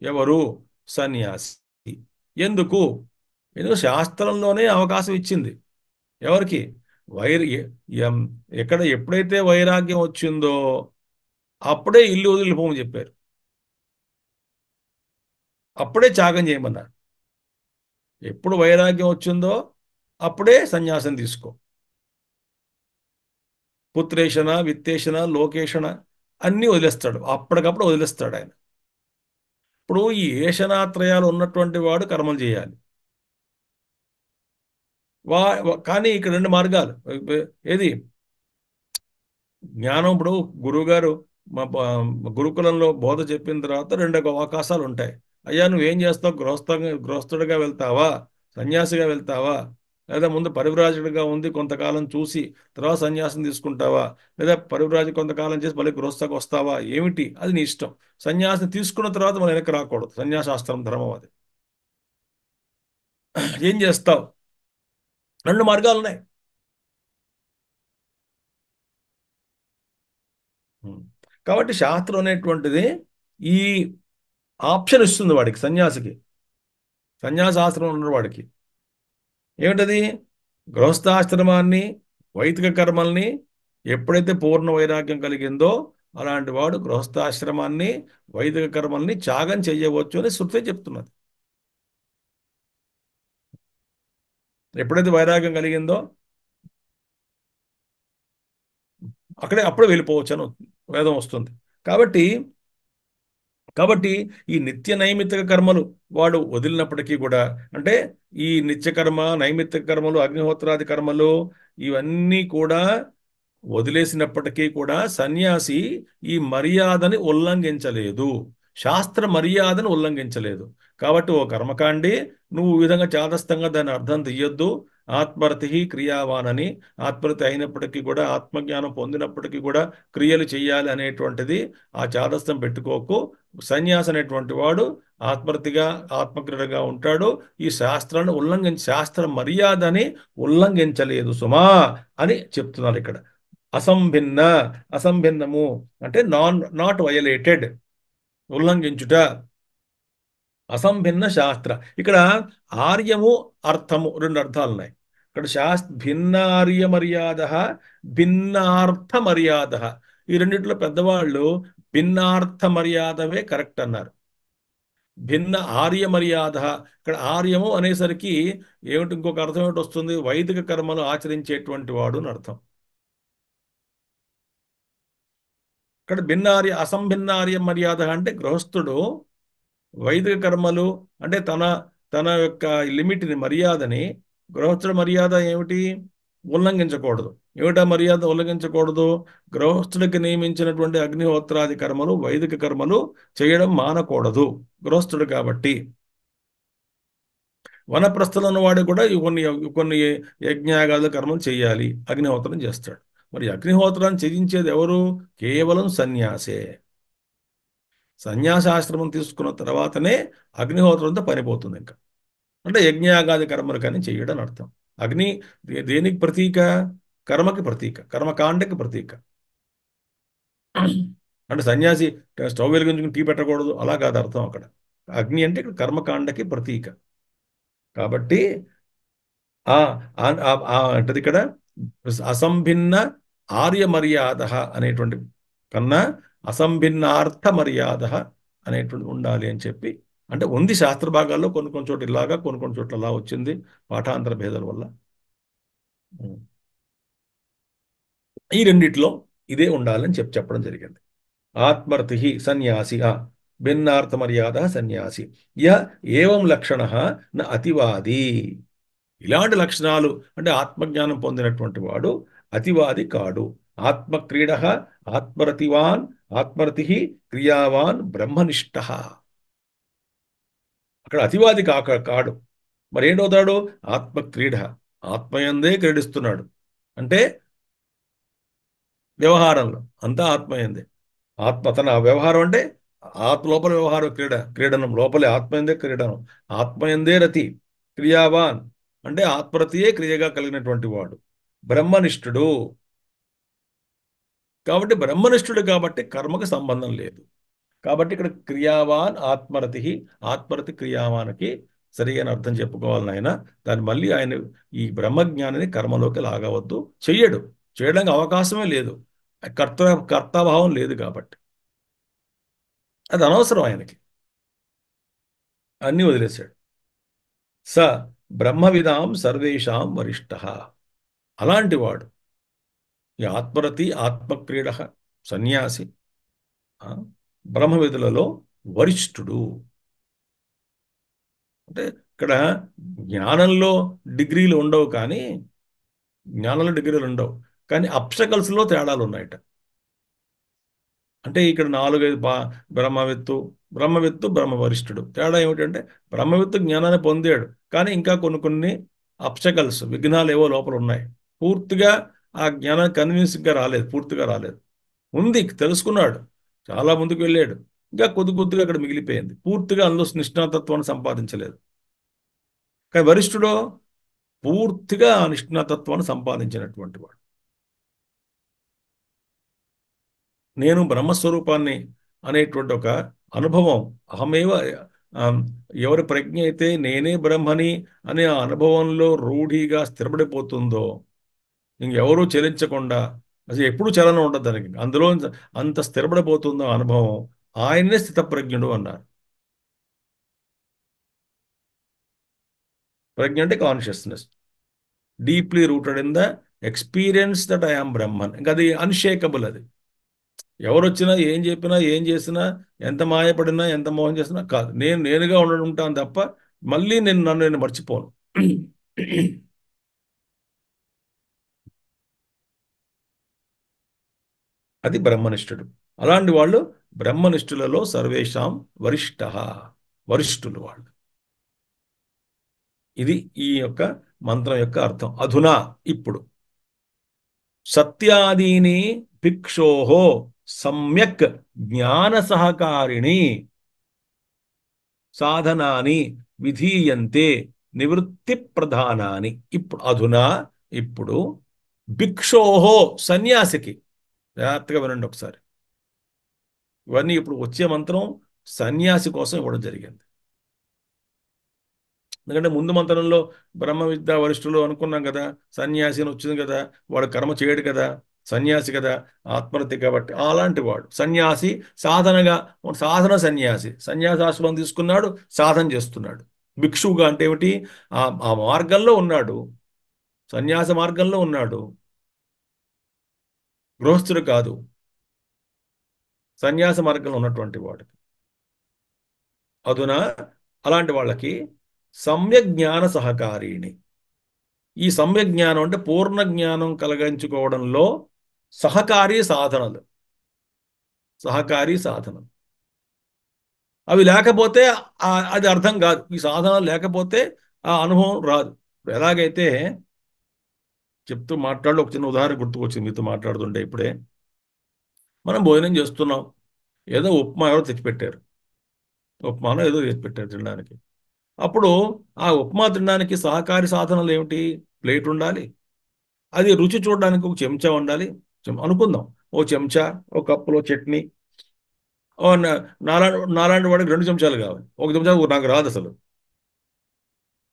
ఎవరు? సన్యాసి. ఎందుకు? శాస్త్రంలోనే అవకాశం ఇచ్చింది. ఎవరికి? ఎక్కడ ఎప్పుడైతే వైరాగ్యం వచ్చిందో అప్పుడే ఇల్లు వదిలిపోమని చెప్పారు, అప్పుడే త్యాగం చేయమన్నారు. ఎప్పుడు వైరాగ్యం వచ్చిందో అప్పుడే సన్యాసం తీసుకో. పుత్రేషణ, విత్తేషణ, లోకేషణ అన్నీ వదిలేస్తాడు, అప్పటికప్పుడు వదిలేస్తాడు ఆయన. ఇప్పుడు ఈ ఏషణాత్రయాలు ఉన్నటువంటి వాడు కర్మలు చేయాలి. కానీ ఇక్కడ రెండు మార్గాలు. ఏది? జ్ఞానం. ఇప్పుడు గురువుగారు మా గురుకులంలో బోధ చెప్పిన తర్వాత రెండు అవకాశాలు ఉంటాయి. అయ్యా నువ్వేం చేస్తావు? గృహస్థుడిగా వెళ్తావా, సన్యాసిగా వెళ్తావా, లేదా ముందు పరివ్రాజకుడిగా ఉంది కొంతకాలం చూసి తర్వాత సన్యాసం తీసుకుంటావా, లేదా పరివ్రాజ కొంతకాలం చేసి మళ్ళీ గృహస్థకు వస్తావా, ఏమిటి? అది నీ ఇష్టం. సన్యాసం తీసుకున్న తర్వాత మనం వెనక్కి రాకూడదు, సన్యాసాస్త్రం ధర్మం అది. ఏం చేస్తావు? రెండు మార్గాలు ఉన్నాయి. కాబట్టి శాస్త్రం అనేటువంటిది ఈ ఆప్షన్ ఇస్తుంది వాడికి, సన్యాసికి, సన్యాసాశ్రమం ఉన్న వాడికి. ఏమిటది? గృహస్థాశ్రమాన్ని, వైదిక కర్మల్ని ఎప్పుడైతే పూర్ణ వైరాగ్యం కలిగిందో అలాంటి వాడు గృహస్థాశ్రమాన్ని, వైదిక కర్మల్ని త్యాగం చెయ్యవచ్చు అని శృతి చెప్తున్నది. ఎప్పుడైతే వైరాగ్యం కలిగిందో అప్పుడే వెళ్ళిపోవచ్చు అని వేదం వస్తుంది. కాబట్టి కాబట్టి ఈ నిత్య నైమిత్తిక కర్మలు వాడు వదిలినప్పటికీ కూడా, అంటే ఈ నిత్యకర్మ, నైమిత్తిక కర్మలు, అగ్నిహోత్రాది కర్మలు ఇవన్నీ కూడా వదిలేసినప్పటికీ కూడా సన్యాసి ఈ మర్యాదని ఉల్లంఘించలేదు, శాస్త్ర మర్యాదను ఉల్లంఘించలేదు. కాబట్టి ఓ కర్మకాండి, నువ్వు ఈ విధంగా చాదస్తంగా దాని అర్థం తీయొద్దు. ఆత్మరతి క్రియావానని, ఆత్మరతి అయినప్పటికీ కూడా, ఆత్మజ్ఞానం పొందినప్పటికీ కూడా క్రియలు చెయ్యాలి అనేటువంటిది ఆ చాదస్తం పెట్టుకోకు. సన్యాసి అనేటువంటి వాడు ఆత్మరతిగా, ఆత్మక్రీడగా ఉంటాడు. ఈ శాస్త్రాన్ని శాస్త్ర మర్యాదని ఉల్లంఘించలేదు సుమా అని చెప్తున్నారు ఇక్కడ. అసంభిన్న, అసంభిన్నము అంటే నాట్ వయలేటెడ్, ఉల్లంఘించుట. అసంభిన్న శాస్త్ర, ఇక్కడ ఆర్యము, అర్థము రెండు అర్థాలు ఉన్నాయి. ఇక్కడ భిన్నార్య మర్యాద, భిన్నార్థ మర్యాద, ఈ రెండిట్లో పెద్దవాళ్ళు భిన్నార్థ మర్యాదవే కరెక్ట్ అన్నారు. భిన్న ఆర్య మర్యాద, ఇక్కడ ఆర్యము అనేసరికి ఏమిటి, ఇంకొక అర్థం ఏమిటి వస్తుంది? వైదిక కర్మలు ఆచరించేటువంటి వాడు అని అర్థం. ఇక్కడ భిన్నార్య, అసంభిన్నార్య మర్యాద అంటే గృహస్థుడు వైదిక కర్మలు అంటే తన తన యొక్క లిమిట్ని, మర్యాదని, గృహస్థుడి మర్యాద ఏమిటి? ఉల్లంఘించకూడదు. ఏమిటా మర్యాద ఉల్లంఘించకూడదు? గృహస్థుడికి నియమించినటువంటి అగ్నిహోత్రాది కర్మలు, వైదిక కర్మలు చేయడం మానకూడదు గృహస్థుడు కాబట్టి. వనప్రస్థలో ఉన్నవాడు కూడా కొన్ని కొన్ని యజ్ఞాగాదుల కర్మలు చేయాలి, అగ్నిహోత్రం చేస్తాడు. మరి అగ్నిహోత్రాన్ని త్యజించేది ఎవరు? కేవలం సన్యాసే. సన్యాసాశ్రమం తీసుకున్న తర్వాతనే అగ్నిహోత్రంతో పనిపోతుంది ఇంకా. అంటే యజ్ఞయాగాది కర్మలు కానీ చేయడం అర్థం. అగ్ని దేనికి ప్రతీక? కర్మకి ప్రతీక, కర్మకాండకి ప్రతీక. అంటే సన్యాసి స్టవ్ వెలిగించుకుని టీ పెట్టకూడదు అలా కాదు అర్థం అక్కడ. అగ్ని అంటే ఇక్కడ కర్మకాండకి ప్రతీక. కాబట్టి అంటది ఇక్కడ అసంభిన్న ఆర్య మర్యాద అనేటువంటి కన్నా అసంభిన్నార్థ మర్యాద అనేటువంటి ఉండాలి అని చెప్పి, అంటే ఉంది శాస్త్ర భాగాల్లో కొన్ని కొన్ని చోట్ల ఇలాగా, కొన్ని కొన్ని చోట్ల అలా వచ్చింది పాఠాంతర భేదాల వల్ల. ఈ రెండిట్లో ఇదే ఉండాలని చెప్పడం జరిగింది. ఆత్మరతి సన్యాసి, భిన్నార్థ మర్యాద సన్యాసి. ఏవం లక్షణ న అతివాది. ఇలాంటి లక్షణాలు అంటే ఆత్మజ్ఞానం పొందినటువంటి వాడు అతివాది కాడు. ఆత్మక్రీడ, ఆత్మరతివాన్, ఆత్మరతి క్రియావాన్ బ్రహ్మనిష్ట. అక్కడ అతివాది కాడు. మరి ఏంటవుతాడు? ఆత్మక్రీడ, ఆత్మయందే క్రీడిస్తున్నాడు. అంటే వ్యవహారంలో అంతా ఆత్మయందే. తన వ్యవహారం అంటే ఆత్మ లోపల వ్యవహారం, క్రీడనం లోపలే ఆత్మయందే క్రీడనం, ఆత్మయందే రతి. క్రియావాన్ అంటే ఆత్మరతియే క్రియగా కలిగినటువంటి వాడు, బ్రహ్మనిష్ఠుడు. కాబట్టి బ్రహ్మనిష్ఠుడు కాబట్టి కర్మకు సంబంధం లేదు. కాబట్టి ఇక్కడ క్రియావాన్ ఆత్మరతి, ఆత్మరతి క్రియావానికి సరైన అర్థం చెప్పుకోవాలని ఆయన దాన్ని మళ్ళీ ఆయన ఈ బ్రహ్మజ్ఞానిని కర్మలోకి లాగవద్దు, చేయడానికి అవకాశమే లేదు, కర్తాభావం లేదు కాబట్టి అది అనవసరం ఆయనకి, అన్నీ వదిలేశాడు. స బ్రహ్మవిదాం సర్వేషాం వరిష్ఠ. అలాంటి వాడు ఈ ఆత్మరతి, ఆత్మక్రీడ, సన్యాసి బ్రహ్మవిధులలో వరిష్ఠుడు. అంటే ఇక్కడ జ్ఞానంలో డిగ్రీలు ఉండవు, కానీ అబ్స్టకల్స్లో తేడాలు ఉన్నాయట. అంటే ఇక్కడ 4-5 బ్రహ్మవిత్తు బ్రహ్మవరిష్ఠుడు. తేడా ఏమిటంటే బ్రహ్మవిత్తు జ్ఞానాన్ని పొందాడు, కానీ ఇంకా కొన్ని అబ్స్టకల్స్, విఘ్నాలు ఏవో లోపల ఉన్నాయి. పూర్తిగా ఆ జ్ఞానం కన్విన్స్గా రాలేదు, పూర్తిగా రాలేదు. ఉంది, తెలుసుకున్నాడు, చాలా ముందుకు వెళ్ళాడు, ఇంకా కొద్దిగా అక్కడ మిగిలిపోయింది. పూర్తిగా అందులో నిష్ణాతత్వాన్ని సంపాదించలేదు. కానీ వరిష్ఠుడో పూర్తిగా ఆ నిష్ణాతత్వాన్ని సంపాదించినటువంటి వాడు. నేను బ్రహ్మస్వరూపాన్ని అనేటువంటి ఒక అనుభవం. అహమేవ ఆమ్, ఎవరి ప్రజ్ఞ అయితే నేనే బ్రహ్మని అనే ఆ అనుభవంలో రూఢిగా స్థిరపడిపోతుందో, ఇంకెవరూ చలించకుండా, అసలు ఎప్పుడు చలనం ఉండదు దానికి, అందులో అంత స్థిరపడిపోతుందో ఆ అనుభవం, ఆయన్నే స్థితప్రజ్ఞుడు అన్నారు. ప్రజ్ఞ అంటే consciousness, deeply rooted in the experience that I am Brahman. ఇంకా అది అన్షేకబుల్. అది ఎవరు వచ్చినా ఏం చెప్పినా ఏం చేసినా ఎంత మాయపడినా ఎంత మోహం చేసినా కాదు, నేను నేనుగా ఉంటాను తప్ప మళ్ళీ నన్ను నేను మర్చిపోను. అది బ్రహ్మనిష్ఠుడు. అలాంటి వాళ్ళు బ్రహ్మనిష్ఠులలో సర్వేషాం వరిష్ఠ, వరిష్ఠులు వాళ్ళు. ఇది ఈ యొక్క మంత్రం యొక్క అర్థం. అధునా, ఇప్పుడు, సత్యాదీని భిక్షోహో సమ్యక్ జ్ఞాన సహకారిణి సాధనాని విధీయంతే నివృత్తి ప్రధానాని. ఇప్పుడు అధునా, ఇప్పుడు, భిక్షోహో, సన్యాసికి, జాగ్రత్తగా వినండి ఒకసారి, ఇవన్నీ ఇప్పుడు వచ్చే మంత్రం సన్యాసి కోసం ఇవ్వడం జరిగింది. ఎందుకంటే ముందు మంత్రంలో బ్రహ్మ విద్యా వరిష్ఠులు అనుకున్నాం కదా, సన్యాసి అని వచ్చింది కదా, వాడు కర్మ చేయడు కదా, సన్యాసి కదా, ఆత్మరతి కాబట్టి అలాంటి వాడు సన్యాసి. సాధనగా, సాధన సన్యాసి, సన్యాసాశ్రమం తీసుకున్నాడు, సాధన చేస్తున్నాడు. భిక్షువుగా అంటే ఏమిటి? ఆ ఆ మార్గంలో ఉన్నాడు, సన్యాస మార్గంలో ఉన్నాడు, గృహస్థుడు కాదు, సన్యాస మార్గంలో ఉన్నటువంటి వాడు. అదున అలాంటి వాళ్ళకి సమ్యక్ జ్ఞాన సహకారిణి. ఈ సమ్యక్ జ్ఞానం అంటే పూర్ణ జ్ఞానం కలిగించుకోవడంలో సహకారి సాధనలు, సహకారి సాధనలు అవి లేకపోతే అది అర్థం కాదు. ఈ సాధనలు లేకపోతే ఆ అనుభవం రాదు. ఎలాగైతే చెప్తూ మాట్లాడు, ఒక చిన్న ఉదాహరణ గుర్తుకొచ్చింది మీతో మాట్లాడుతుంటే ఇప్పుడే. మనం భోజనం చేస్తున్నాం, ఏదో ఉప్మా ఎవరో తెచ్చిపెట్టారు, ఉప్మానో ఏదో తెచ్చిపెట్టారు తినడానికి. అప్పుడు ఆ ఉప్మా తినడానికి సహకారి సాధనలు ఏమిటి? ప్లేట్ ఉండాలి, అది రుచి చూడడానికి ఒక చెంచా ఉండాలి. అనుకుందాం, ఓ చెంచా, ఒక కప్పులో చట్నీ. ఓ నాలాంటి వాడికి 2 చెంచాలు కావాలి. ఒక చెంచా నాకు రాదు అసలు.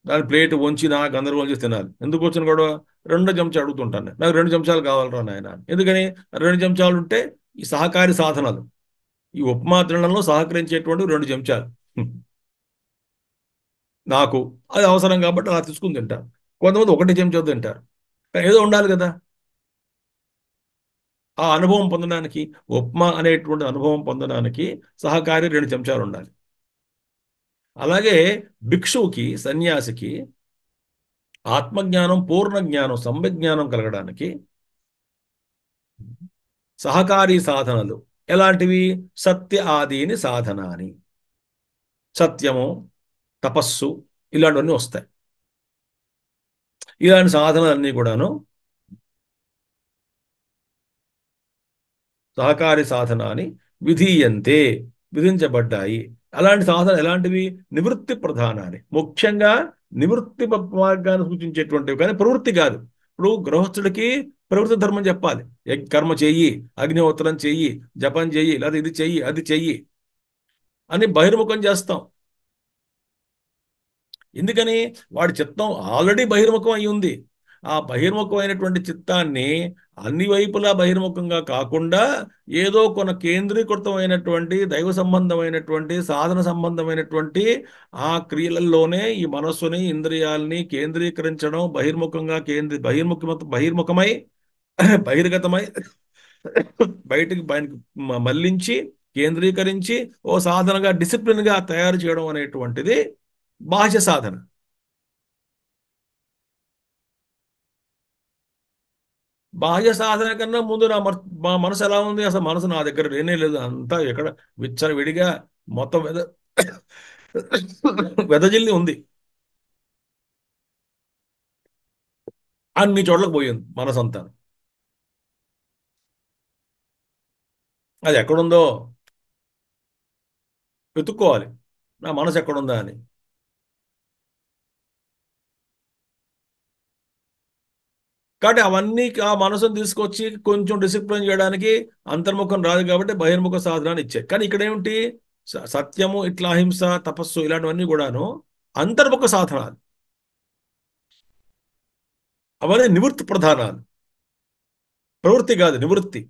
దాని ప్లేట్ వంచి నా గందరగోళం చేసి తినాలి. ఎందుకు వచ్చిన గొడవ? 2 చెంచా అడుగుతుంటాను నేను. నాకు 2 చెంచాలు కావాలరా నాయన. ఎందుకని? 2 చెంచాలు ఉంటే ఈ సహకారి సాధనాలు, ఈ ఉప్మా తినడంలో సహకరించేటువంటి 2 చెంచాలు నాకు అది అవసరం కాబట్టి అలా తీసుకుని తింటారు. కొంతమంది 1 చెంచా తింటారు. ఏదో ఉండాలి కదా ఆ అనుభవం పొందడానికి. ఉప్మా అనేటువంటి అనుభవం పొందడానికి సహకారి 2 చెంచాలు ఉండాలి. అలాగే భిక్షువుకి, సన్యాసికి ఆత్మజ్ఞానం, పూర్ణ జ్ఞానం, సమ్యజ్ఞానం కలగడానికి సహకారి సాధనలు ఎలాంటివి? సత్య ఆదీని సాధనాని. సత్యము, తపస్సు, ఇలాంటివన్నీ వస్తాయి. ఇలాంటి సాధనలన్నీ కూడాను సహకారి సాధనాన్ని విధీయంతే, విధించబడ్డాయి. అలాంటి సాధన ఎలాంటివి? నివృత్తి ప్రధానాన్ని, ముఖ్యంగా నివృత్తి మార్గాన్ని సూచించేటువంటివి, కానీ ప్రవృత్తి కాదు. ఇప్పుడు గృహస్థుడికి ప్రవృత్తి ధర్మం చెప్పాలి. కర్మ చెయ్యి, అగ్నిహోత్రం చెయ్యి, జపం చెయ్యి, లేదా ఇది చెయ్యి, అది చెయ్యి అని బహిర్ముఖం చేస్తాం. ఎందుకని? వాడి చిత్తం ఆల్రెడీ బహిర్ముఖం అయి ఉంది. ఆ బహిర్ముఖమైనటువంటి చిత్తాన్ని అన్ని వైపులా బహిర్ముఖంగా కాకుండా ఏదో కొన కేంద్రీకృతమైనటువంటి దైవ సంబంధమైనటువంటి సాధన సంబంధమైనటువంటి ఆ క్రియలలోనే ఈ మనస్సుని, ఇంద్రియాలని కేంద్రీకరించడం, బహిర్ముఖంగా బహిర్ముఖమై బహిర్గతమై బయటికి మళ్ళించి కేంద్రీకరించి ఓ సాధనగా, డిసిప్లిన్గా తయారు చేయడం అనేటువంటిది బాహ్య సాధన. బాహ్య సాధన కన్నా ముందు మా మనసు ఎలా ఉంది? అసలు మనసు నా దగ్గర లేనే లేదు. అంతా ఎక్కడ విడిగా మొత్తం వెదజిల్లి ఉంది. అన్ని చోట్లకు పోయింది మనసు అంతా. అది ఎక్కడుందో వెతుక్కోవాలి, నా మనసు ఎక్కడుందా అని. కాబట్టి అవన్నీ ఆ మనసును తీసుకొచ్చి కొంచెం డిసిప్లిన్ చేయడానికి అంతర్ముఖం రాదు కాబట్టి బహిర్ముఖ సాధనాన్ని ఇచ్చాయి. కానీ ఇక్కడ ఏమిటి? సత్యము, ఇట్లా అహింస, తపస్సు ఇలాంటివన్నీ కూడాను అంతర్ముఖ సాధనాలు. అవన్నీ నివృత్తి ప్రధానాలు. ప్రవృత్తి కాదు, నివృత్తి.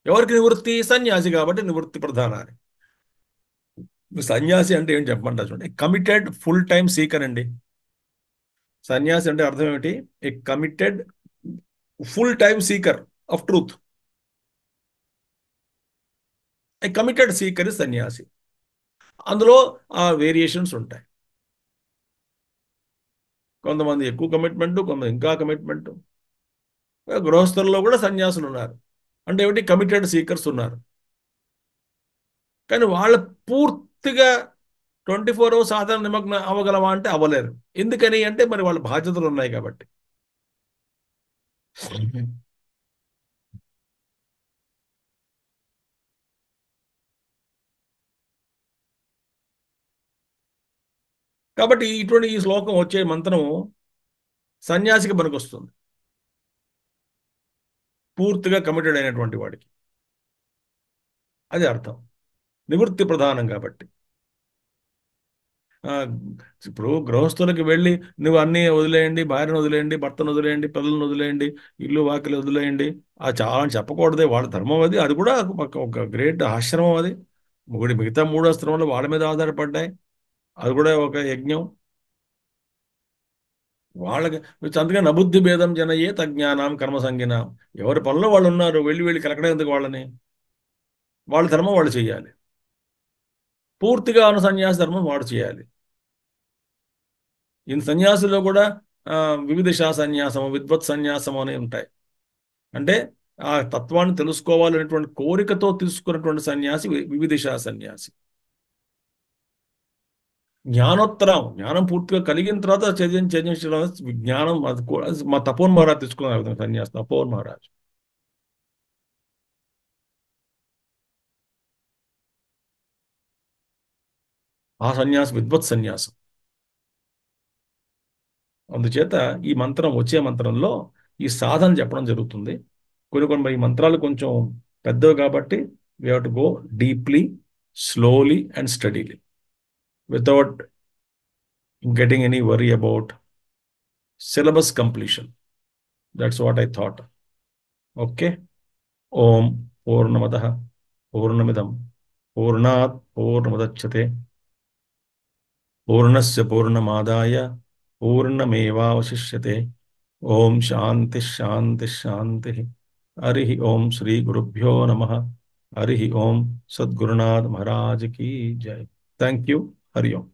ఎవరికి నివృత్తి? సన్యాసి కాబట్టి నివృత్తి ప్రధానాలు. సన్యాసి అంటే ఏం చెప్పమంటారు చూడండి, కమిటెడ్ ఫుల్ టైం సీకర్ అండి. సన్యాసి అంటే అర్థం ఏమిటి? A committed full time seeker of truth. A committed seeker is సన్యాసి. అందులో ఆ వేరియేషన్స్ ఉంటాయి. కొంతమంది ఎక్కువ కమిట్మెంట్, కొంతమంది ఇంకా కమిట్మెంట్. గృహస్థుల్లో కూడా సన్యాసులు ఉన్నారు. అంటే ఏమిటి? కమిటెడ్ సీకర్స్ ఉన్నారు. కానీ వాళ్ళ పూర్తిగా 24 hours సాధన నిమగ్నం అవ్వగలవా అంటే అవ్వలేరు. ఎందుకని అంటే మరి వాళ్ళ బాధ్యతలు ఉన్నాయి కాబట్టి. కాబట్టి ఇటువంటి ఈ శ్లోకం వచ్చే మంత్రం సన్యాసికి పనికొస్తుంది, పూర్తిగా కమిటెడ్ అయినటువంటి వాడికి. అది అర్థం. నివృత్తి ప్రధానం కాబట్టి. ఆ, ఇప్పుడు గృహస్థులకి వెళ్ళి నువ్వు అన్నీ వదిలేయండి, భార్యను వదిలేయండి, భర్తను వదిలేయండి, పిల్లలను వదిలేయండి, ఇల్లు వాకిలు వదిలేయండి, ఆ చాలా అని చెప్పకూడదే. వాళ్ళ ధర్మం అది. అది కూడా ఒక గ్రేట్ ఆశ్రమం అది. మిగతా 3 ఆశ్రమాలు వాళ్ళ మీద ఆధారపడ్డాయి. అది కూడా ఒక యజ్ఞం. వాళ్ళకి అందుకే నబుద్ధి భేదం జనయే తజ్ఞానం కర్మ సంజ్ఞానం. ఎవరి పనులు వాళ్ళు ఉన్నారు. వెళ్ళి వెళ్ళి కలకడం ఎందుకు వాళ్ళని? వాళ్ళ ధర్మం వాళ్ళు చేయాలి. పూర్తిగా సన్యాస ధర్మం వాడు చేయాలి. ఈ సన్యాసుల్లో కూడా ఆ, వివిధిషా సన్యాసము, విద్వత్ సన్యాసము అని ఉంటాయి. అంటే ఆ తత్వాన్ని తెలుసుకోవాలనేటువంటి కోరికతో తీసుకున్నటువంటి సన్యాసి వివిధిషా సన్యాసి. జ్ఞానోత్తరం, జ్ఞానం పూర్తిగా కలిగిన తర్వాత చర్చించడం జ్ఞానం. అది మా తపోన్ మహారాజ్ తీసుకున్నారు ఆ విధంగా సన్యాసి. తపోన్ మహారాజ్ ఆ సన్యాసం విద్వత్ సన్యాసం. అందుచేత ఈ మంత్రం, వచ్చే మంత్రంలో ఈ సాధన చెప్పడం జరుగుతుంది. కొన్ని ఈ మంత్రాలు కొంచెం పెద్దవి కాబట్టి we have to go deeply, slowly and steadily, without getting any worry about syllabus completion. That's what I thought. Okay. Om Purnamadah Purnamidam Purnat Purnamudachyate Purnasya Purnamadaya Purnamevavashishyate. Om Shanti Shanti Shanti. Harihi Om Shri Gurubhyo Namaha. Harihi Om Sadgurunath Maharaj Ki Jai. Thank you. Hari Om.